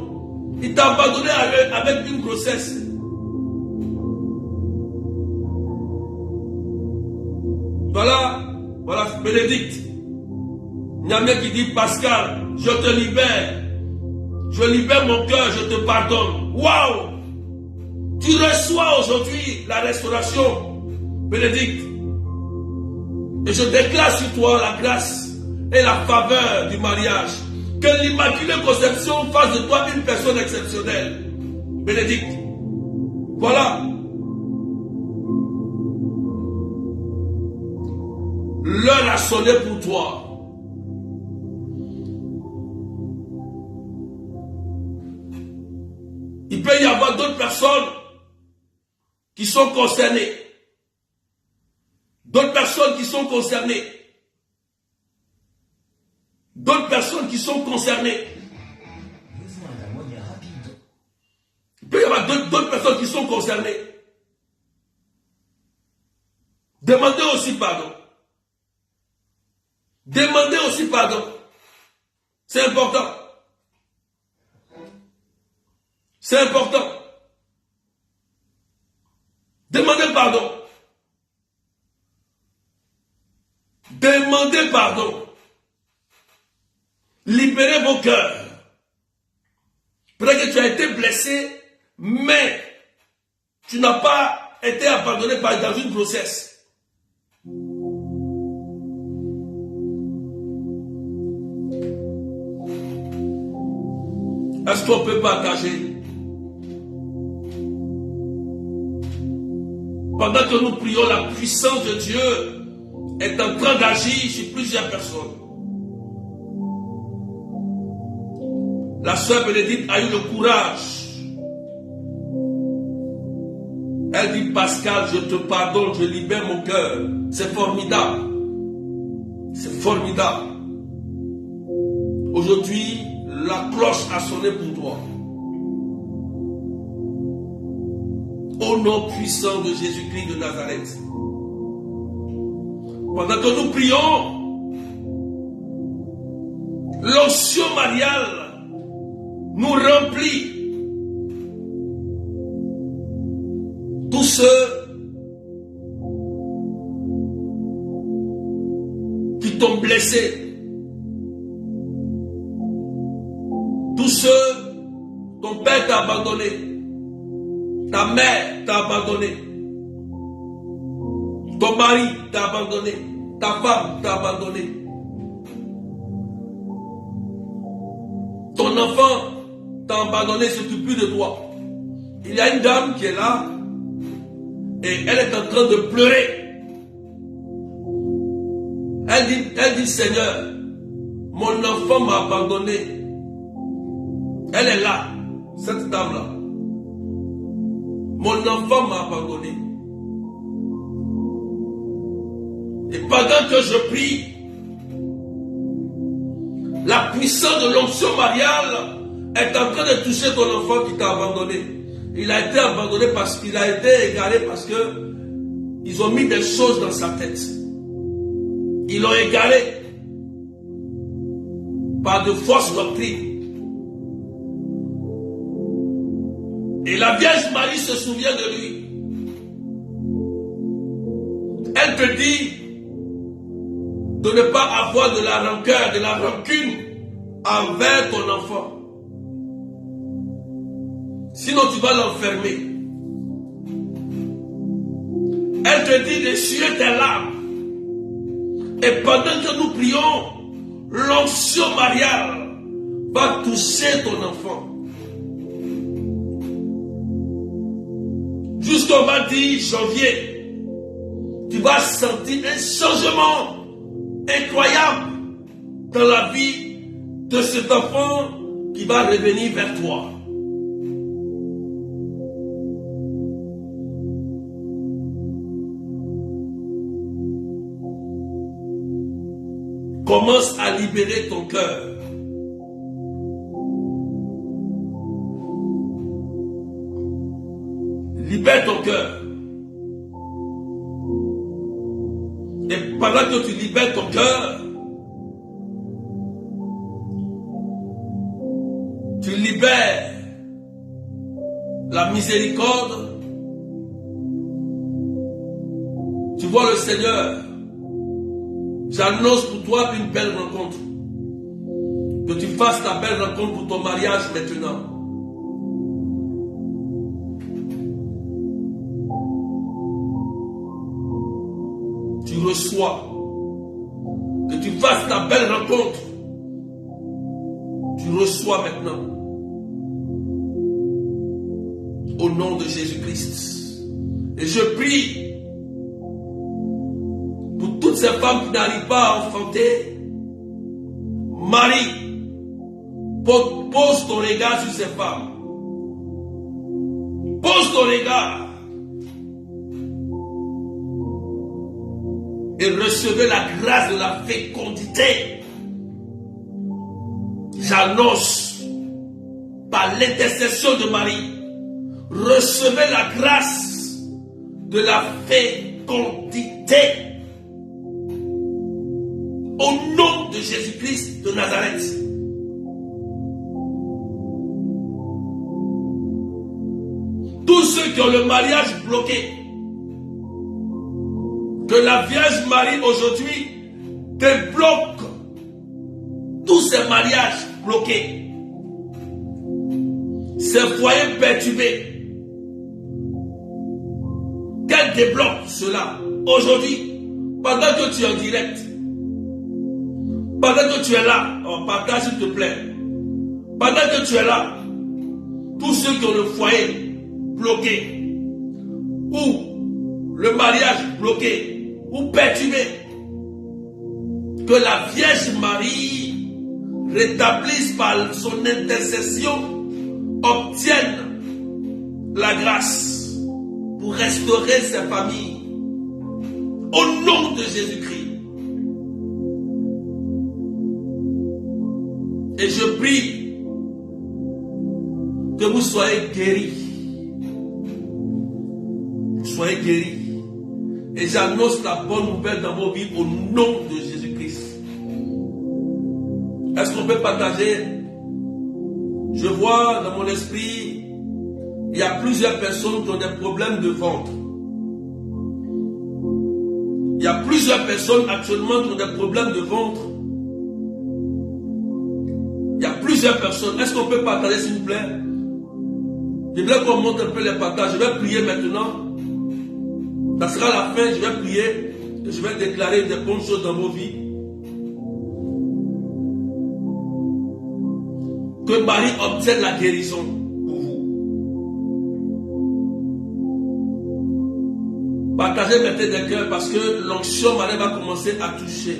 Il t'a abandonné avec une grossesse. Voilà Bénédicte. Niamé qui dit Pascal, je te libère. Je libère mon cœur, je te pardonne. Waouh! Tu reçois aujourd'hui la restauration, Bénédicte. Et je déclare sur toi la grâce et la faveur du mariage. Que l'Immaculée Conception fasse de toi une personne exceptionnelle. Bénédicte. Voilà. L'heure a sonné pour toi. Il peut y avoir d'autres personnes qui sont concernées. D'autres personnes qui sont concernées. D'autres personnes qui sont concernées. Il peut y avoir d'autres personnes qui sont concernées. Demandez aussi pardon. Demandez aussi pardon. C'est important. C'est important. Demandez pardon. Demandez pardon. Libérez vos cœurs. Peut-être que tu as été blessé, mais Tu n'as pas été abandonné dans une grossesse. Est-ce qu'on peut partager? Pendant que nous prions, la puissance de Dieu est en train d'agir sur plusieurs personnes. La sœur Bénédicte a eu le courage. Elle dit, Pascal, je te pardonne, je libère mon cœur. C'est formidable. C'est formidable. Aujourd'hui, la cloche a sonné pour toi. Au nom puissant de Jésus-Christ de Nazareth. Pendant que nous prions, l'onction mariale nous remplit. Tous ceux qui t'ont blessé, tous ceux, ton père t'a abandonné, ta mère t'a abandonné, ton mari t'a abandonné, ta femme t'a abandonné, ton enfant t'a abandonné, ne s'occupe plus de toi. Il y a une dame qui est là et elle est en train de pleurer. Elle dit, Seigneur, mon enfant m'a abandonné. Elle est là, cette dame-là. Mon enfant m'a abandonné. Et pendant que je prie, la puissance de l'onction mariale est en train de toucher ton enfant qui t'a abandonné. Il a été abandonné parce qu'il a été égaré, parce que ils ont mis des choses dans sa tête. Ils l'ont égaré par de fausses doctrines. Et la Vierge Marie se souvient de lui. Elle te dit de ne pas avoir de la rancœur, de la rancune envers ton enfant. Sinon tu vas l'enfermer. Elle te dit d'essuyer tes larmes. Et pendant que nous prions, l'onction mariale va toucher ton enfant. Jusqu'au mardi janvier, tu vas sentir un changement incroyable dans la vie de cet enfant qui va revenir vers toi. Commence à libérer ton cœur. Libère ton cœur. Et pendant que tu libères ton cœur, tu libères la miséricorde. Tu vois le Seigneur. J'annonce pour toi une belle rencontre. Que tu fasses ta belle rencontre pour ton mariage maintenant. Tu reçois. Que tu fasses ta belle rencontre. Tu reçois maintenant. Au nom de Jésus-Christ. Et je prie pour toutes ces femmes qui n'arrivent pas à enfanter. Marie, pose ton regard sur ces femmes. Pose ton regard. Et recevez la grâce de la fécondité. J'annonce par l'intercession de Marie. Recevez la grâce de la fécondité. Au nom de Jésus-Christ de Nazareth. Tous ceux qui ont le mariage bloqué, que la Vierge Marie aujourd'hui débloque tous ces mariages bloqués, ces foyers perturbés. débloque cela. Aujourd'hui, pendant que tu es en direct, pendant que tu es là, partage s'il te plaît. Pendant que tu es là, tous ceux qui ont le foyer bloqué, ou le mariage bloqué, ou perturbé, que la Vierge Marie rétablisse par son intercession, obtienne la grâce pour restaurer sa famille. Au nom de Jésus-Christ. Et je prie que vous soyez guéris. Soyez guéris. Et j'annonce la bonne nouvelle dans vos vies au nom de Jésus-Christ. Est-ce qu'on peut partager? Je vois dans mon esprit, il y a plusieurs personnes qui ont des problèmes de ventre. Il y a plusieurs personnes actuellement qui ont des problèmes de ventre. Il y a plusieurs personnes. Est-ce qu'on peut partager s'il vous plaît? Je voudrais qu'on montre un peu les partages. Je vais prier maintenant. Ça sera la fin, je vais prier. Et je vais déclarer des bonnes choses dans vos vies. Que Marie obtienne la guérison pour vous. Partagez maintenant des cœurs parce que l'onction Marie va commencer à toucher.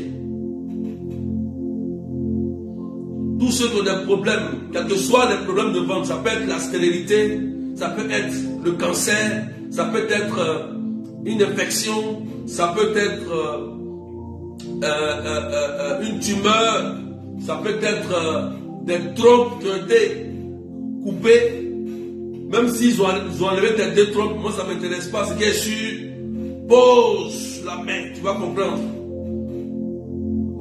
Tous ceux qui ont des problèmes, quels que soient les problèmes de ventre, ça peut être la stérilité, ça peut être le cancer, ça peut être une infection, ça peut être une tumeur, ça peut être des trompes qui ont été coupées. Même s'ils ont enlevé tes deux trompes, moi ça ne m'intéresse pas. Ce qui est sûr, pose la main, tu vas comprendre.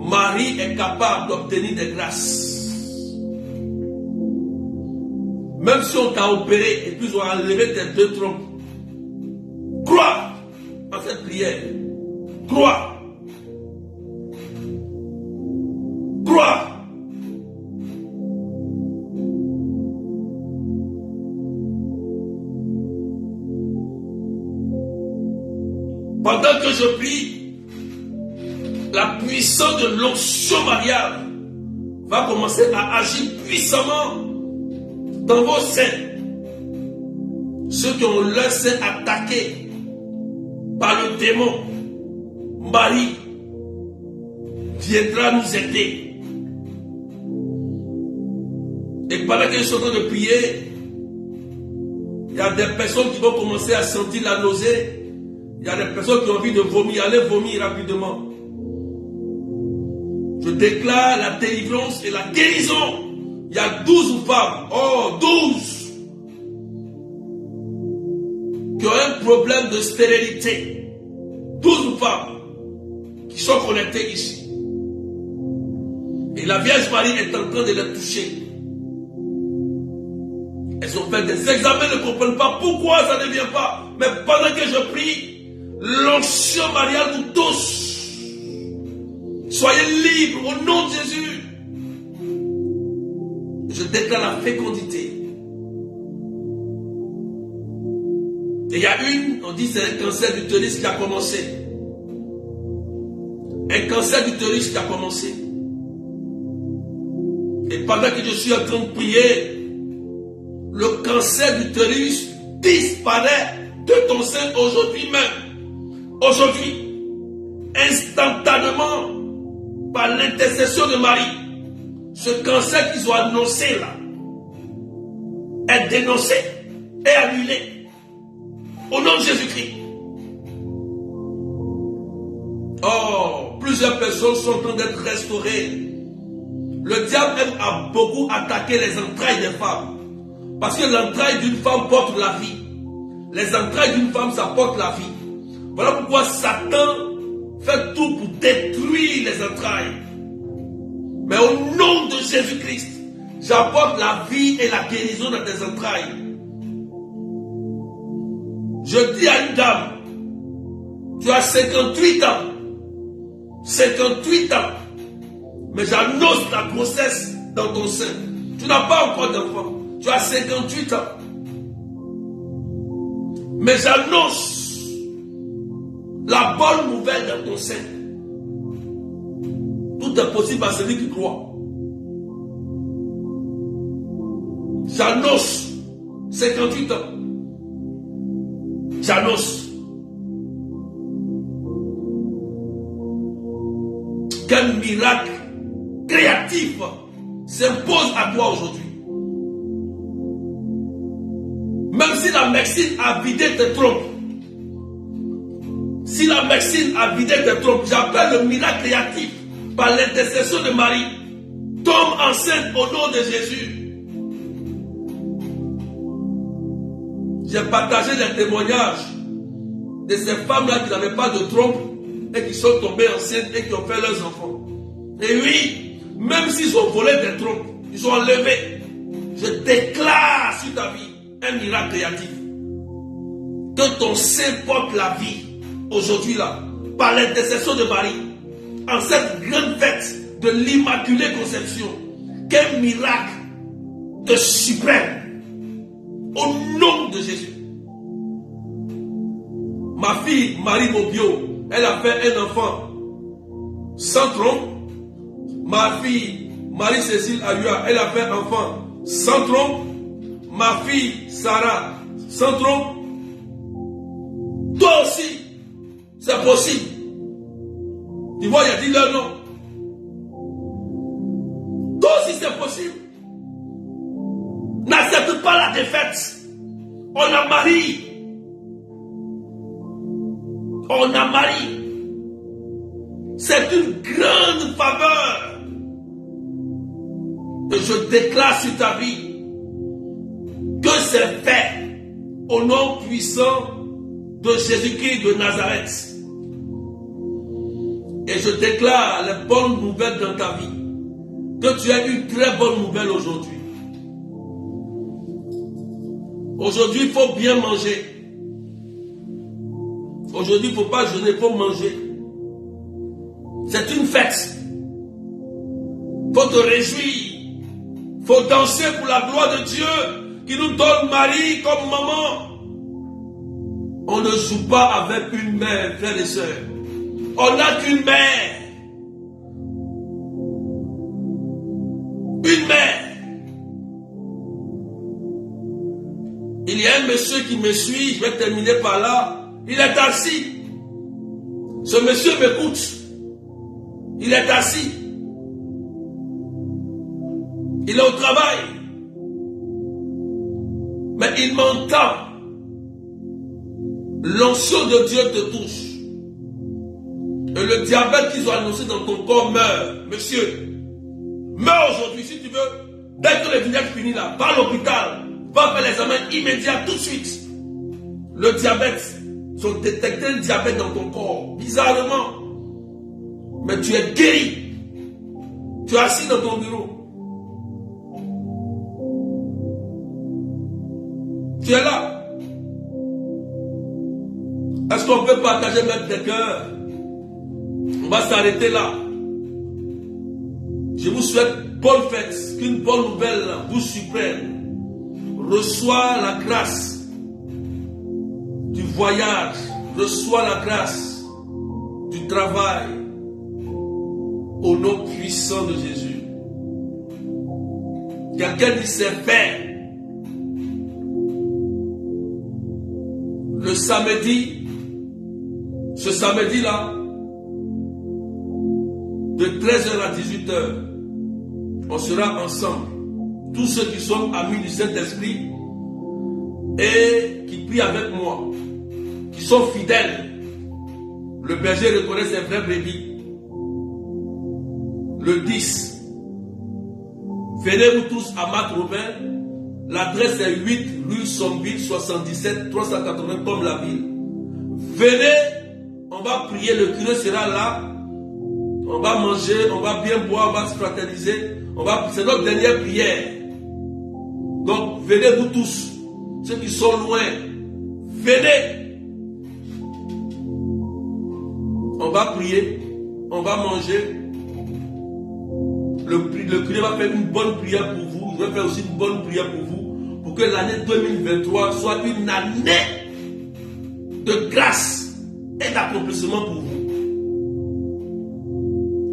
Marie est capable d'obtenir des grâces. Même si on t'a opéré et puis ils ont enlevé tes deux trompes, crois en cette prière. Crois. Crois. Pendant que je prie, la puissance de l'onction mariale va commencer à agir puissamment dans vos seins. Ceux qui ont leur sein attaqué par le démon, Marie viendra nous aider. Et pendant que je suis en train de prier, il y a des personnes qui vont commencer à sentir la nausée. Il y a des personnes qui ont envie de vomir. Allez vomir rapidement. Je déclare la délivrance et la guérison. Il y a 12 femmes. Oh, 12 qui ont un problème de stérilité. 12 femmes qui sont connectées ici. Et la Vierge Marie est en train de les toucher. Elles ont fait des examens, ne comprennent pas pourquoi ça ne vient pas. Mais pendant que je prie, l'onction mariale vous touche. Soyez libres au nom de Jésus. Je déclare la fécondité. Et il y a on dit c'est un cancer d'utérus qui a commencé. Un cancer d'utérus qui a commencé. Et pendant que je suis en train de prier, le cancer d'utérus disparaît de ton sein aujourd'hui même. Aujourd'hui, instantanément, par l'intercession de Marie, ce cancer qu'ils ont annoncé là est dénoncé et annulé au nom de Jésus-Christ. Oh, plusieurs personnes sont en train d'être restaurées. Le diable a beaucoup attaqué les entrailles des femmes. Parce que l'entraille d'une femme porte la vie. Les entrailles d'une femme, ça porte la vie. Voilà pourquoi Satan fait tout pour détruire les entrailles. Mais au nom de Jésus-Christ, j'apporte la vie et la guérison dans tes entrailles. Je dis à une dame, tu as 58 ans. 58 ans. Mais j'annonce la grossesse dans ton sein. Tu n'as pas encore d'enfant. Tu as 58 ans. Mais j'annonce la bonne nouvelle dans ton sein. Tout est possible à celui qui croit. J'annonce 58 ans. J'annonce qu'un miracle créatif s'impose à toi aujourd'hui. Même si la médecine a vidé tes trompes, si la médecine a vidé tes trompes, j'appelle le miracle créatif par l'intercession de Marie. Tombe enceinte au nom de Jésus. J'ai partagé les témoignages de ces femmes-là qui n'avaient pas de trompe et qui sont tombées enceintes et qui ont fait leurs enfants. Et oui, même s'ils ont volé des trompes, ils ont enlevé. Je déclare sur ta vie un miracle créatif. Que ton sein porte la vie aujourd'hui là, par l'intercession de Marie, en cette grande fête de l'Immaculée Conception. Quel miracle de suprême. Au nom de Jésus. Ma fille Marie Mobio, elle a fait un enfant sans trompe. Ma fille Marie-Cécile Ayua, elle a fait un enfant sans trompe. Ma fille Sarah, sans trompe. Toi aussi, c'est possible. Tu vois, il a dit leur nom. Toi aussi, c'est possible. N'accepte pas la défaite. On a Marie. On a Marie. C'est une grande faveur. Et je déclare sur ta vie que c'est fait au nom puissant de Jésus-Christ de Nazareth. Et je déclare les bonnes nouvelles dans ta vie. Que tu aies une très bonne nouvelle aujourd'hui. Aujourd'hui, il faut bien manger. Aujourd'hui, il ne faut pas jeûner, il faut manger. C'est une fête. Il faut te réjouir. Il faut danser pour la gloire de Dieu qui nous donne Marie comme maman. On ne joue pas avec une mère, frères et sœurs. On n'a qu'une mère. Une mère. Il y a un monsieur qui me suit, je vais terminer par là. Il est assis. Ce monsieur m'écoute. Il est assis. Il est au travail. Mais il m'entend. L'onction de Dieu te touche. Et le diabète qu'ils ont annoncé dans ton corps meurt. Monsieur, meurs aujourd'hui si tu veux. Dès que le village finit là, va à l'hôpital. Va faire l'examen immédiat tout de suite. Le diabète, ils ont détecté le diabète dans ton corps. Bizarrement. Mais tu es guéri. Tu es assis dans ton bureau. Tu es là. Est-ce qu'on peut partager même des cœurs? On va s'arrêter là. Je vous souhaite bonne fête, qu'une bonne nouvelle vous surprenne. Reçois la grâce du voyage, reçois la grâce du travail au nom puissant de Jésus. Quelqu'un dit c'est fait. Le samedi, ce samedi-là, de 13h à 18h, on sera ensemble. Tous ceux qui sont amis du Saint-Esprit et qui prient avec moi, qui sont fidèles. Le berger reconnaît ses vraies brebis. Le 10, venez-vous tous à Marc Robin. L'adresse est 8 rue Sombille 77 380 comme la ville. Venez, on va prier, le curé sera là. On va manger, on va bien boire, on va se fraterniser. C'est notre dernière prière. Donc, venez vous tous, ceux qui sont loin, venez. On va prier, on va manger. Le curé va faire une bonne prière pour vous. Je vais faire aussi une bonne prière pour vous, pour que l'année 2023 soit une année de grâce, et d'accomplissement pour vous.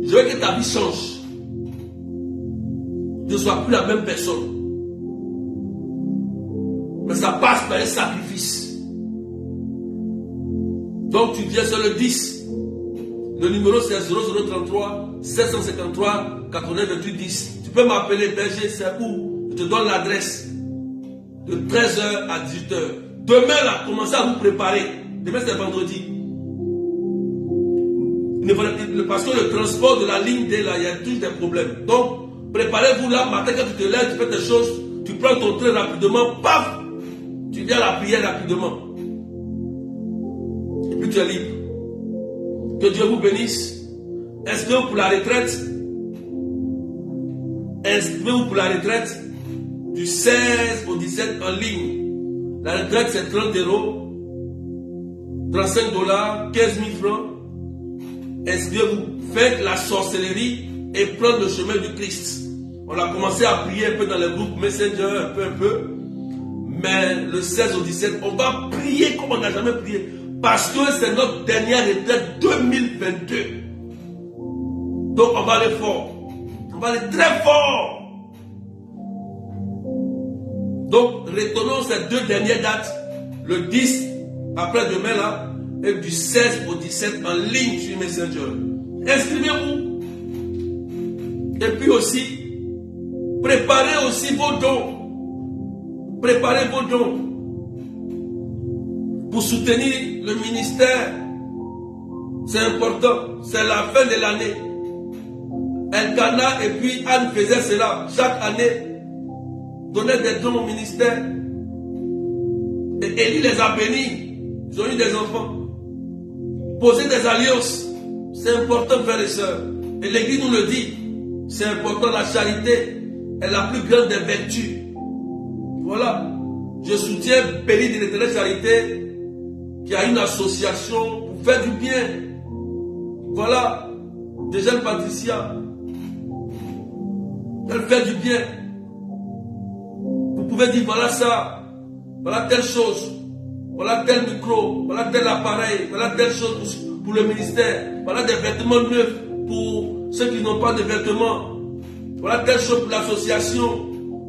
Je veux que ta vie change. Tu ne sois plus la même personne. Mais ça passe par un sacrifice. Donc tu viens sur le 10. Le numéro c'est 0033 753 89 28 10. Tu peux m'appeler berger, c'est où? Je te donne l'adresse. De 13h à 18h. Demain là, commencez à vous préparer. Demain c'est vendredi. Parce que le transport de la ligne D là, il y a toujours des problèmes. Donc, préparez-vous là, matin quand tu te lèves, tu fais tes choses, tu prends ton train rapidement, paf, tu viens à la prière rapidement. Et puis tu es libre. Que Dieu vous bénisse. Inscrivez-vous pour la retraite. Inscrivez-vous pour la retraite du 16 au 17 en ligne. La retraite c'est 30 €, 35 $, 15 000 francs. Inscrivez-vous, faites la sorcellerie et prendre le chemin du Christ. On a commencé à prier un peu dans les groupes Messenger, un peu. Mais le 16 au 17, on va prier comme on n'a jamais prié. Parce que c'est notre dernière retraite 2022. Donc on va aller fort. On va aller très fort. Donc retournons ces deux dernières dates. Le 10, après demain là. Et du 16 au 17 en ligne sur Messenger. Inscrivez-vous. Et puis aussi, préparez aussi vos dons. Préparez vos dons. Pour soutenir le ministère. C'est important. C'est la fin de l'année. Elkana et puis Anne faisaient cela chaque année. Donnaient des dons au ministère. Et Élie les a bénis. Ils ont eu des enfants. Poser des alliances, c'est important, frères et sœurs. Et l'Église nous le dit, c'est important, la charité est la plus grande des vertus. Voilà. Je soutiens Béni de l'Éternel Charité, qui a une association pour faire du bien. Voilà. Des jeunes patriciens. Elle fait du bien. Vous pouvez dire, voilà ça, voilà telle chose. Voilà tel micro, voilà tel appareil, voilà telle chose pour le ministère, voilà des vêtements neufs pour ceux qui n'ont pas de vêtements, voilà telle chose pour l'association,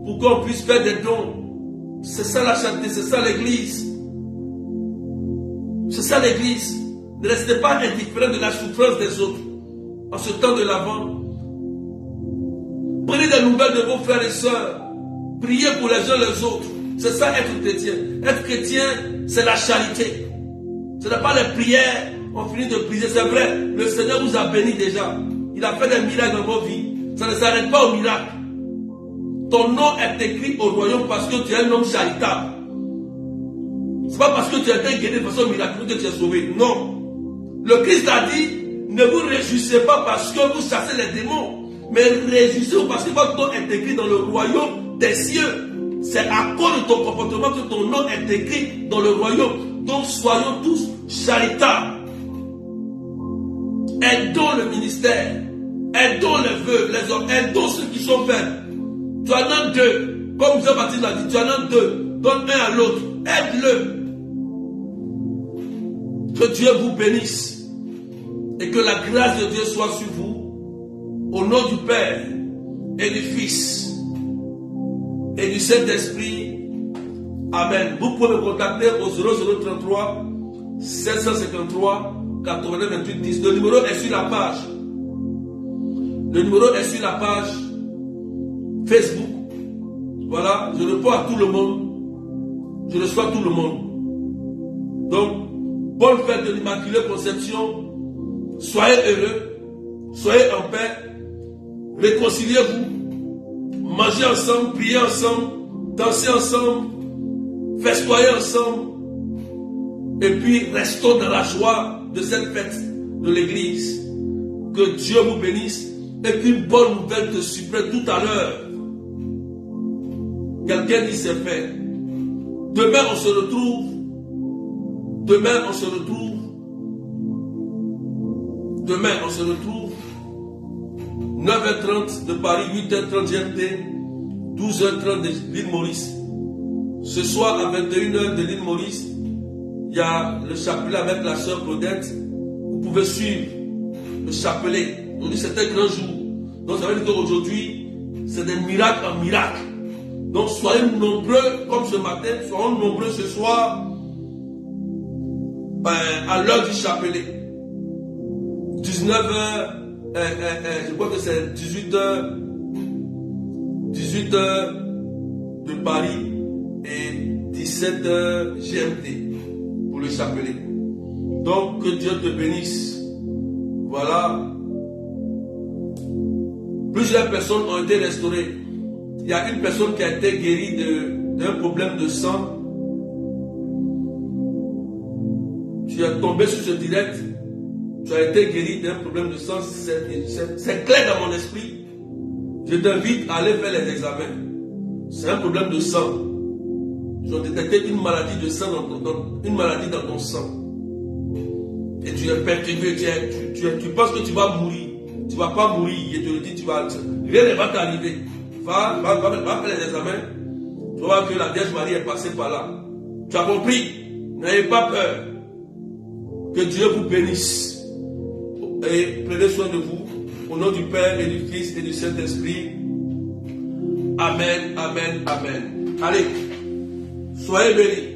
pour qu'on puisse faire des dons. C'est ça la charité, c'est ça l'église. C'est ça l'église. Ne restez pas indifférents de la souffrance des autres en ce temps de l'Avent. Prenez des nouvelles de vos frères et sœurs. Priez pour les uns les autres. C'est ça être chrétien. Être chrétien, c'est la charité. Ce n'est pas les prières. On finit de prier, c'est vrai. Le Seigneur vous a béni déjà. Il a fait des miracles dans vos vies. Ça ne s'arrête pas au miracle. Ton nom est écrit au royaume parce que tu es un homme charitable. Ce n'est pas parce que tu as été guéri de façon miraculeuse que tu es sauvé. Non. Le Christ a dit, ne vous réjouissez pas parce que vous chassez les démons, mais réjouissez-vous parce que votre nom est écrit dans le royaume des cieux. C'est à cause de ton comportement que ton nom est écrit dans le royaume. Donc soyons tous charitables. Aidons le ministère. Aidons les veuves, les hommes. Aidons ceux qui sont faibles. Tu en as deux. Comme Jean-Baptiste l'a dit, tu en as deux. Donne un à l'autre. Aide-le. Que Dieu vous bénisse. Et que la grâce de Dieu soit sur vous. Au nom du Père et du Fils et du Saint-Esprit. Amen. Vous pouvez me contacter au 0033 753 89 28 10. Le numéro est sur la page. Le numéro est sur la page Facebook. Voilà, je réponds à tout le monde. Je reçois tout le monde. Donc, bonne fête de l'Immaculée Conception. Soyez heureux. Soyez en paix. Réconciliez-vous. Mangez ensemble, priez ensemble, dansez ensemble, festoyez ensemble. Et puis, restons dans la joie de cette fête de l'église. Que Dieu vous bénisse. Et puis, une bonne nouvelle te surprend tout à l'heure. Quelqu'un dit c'est fait. Demain, on se retrouve. Demain, on se retrouve. Demain, on se retrouve. 9h30 de Paris, 8h30 GMT, 12h30 de l'île Maurice. Ce soir à 21h de l'île Maurice, il y a le chapelet avec la sœur Claudette. Vous pouvez suivre le chapelet. On dit c'est un grand jour. Donc ça veut dire qu'aujourd'hui, c'est des miracles en miracles. Donc soyez nombreux comme ce matin, soyons nombreux ce soir à l'heure du chapelet. 19h, je crois que c'est 18h de Paris et 17h GMT pour le chapelet. Donc que Dieu te bénisse. Voilà. Plusieurs personnes ont été restaurées. Il y a une personne qui a été guérie d'un problème de sang. Tu es tombé sur ce direct. Tu as été guéri d'un problème de sang. C'est clair dans mon esprit. Je t'invite à aller faire les examens. C'est un problème de sang. Ils ont détecté une maladie de sang une maladie dans ton sang. Et tu es perturbé. Tu penses que tu vas mourir. Tu ne vas pas mourir. Je te le dis, rien ne va t'arriver. Va faire les examens. Tu vas voir que la Vierge Marie est passée par là. Tu as compris? N'ayez pas peur. Que Dieu vous bénisse. Et prenez soin de vous. Au nom du Père et du Fils et du Saint-Esprit. Amen, amen, amen. Allez, soyez bénis.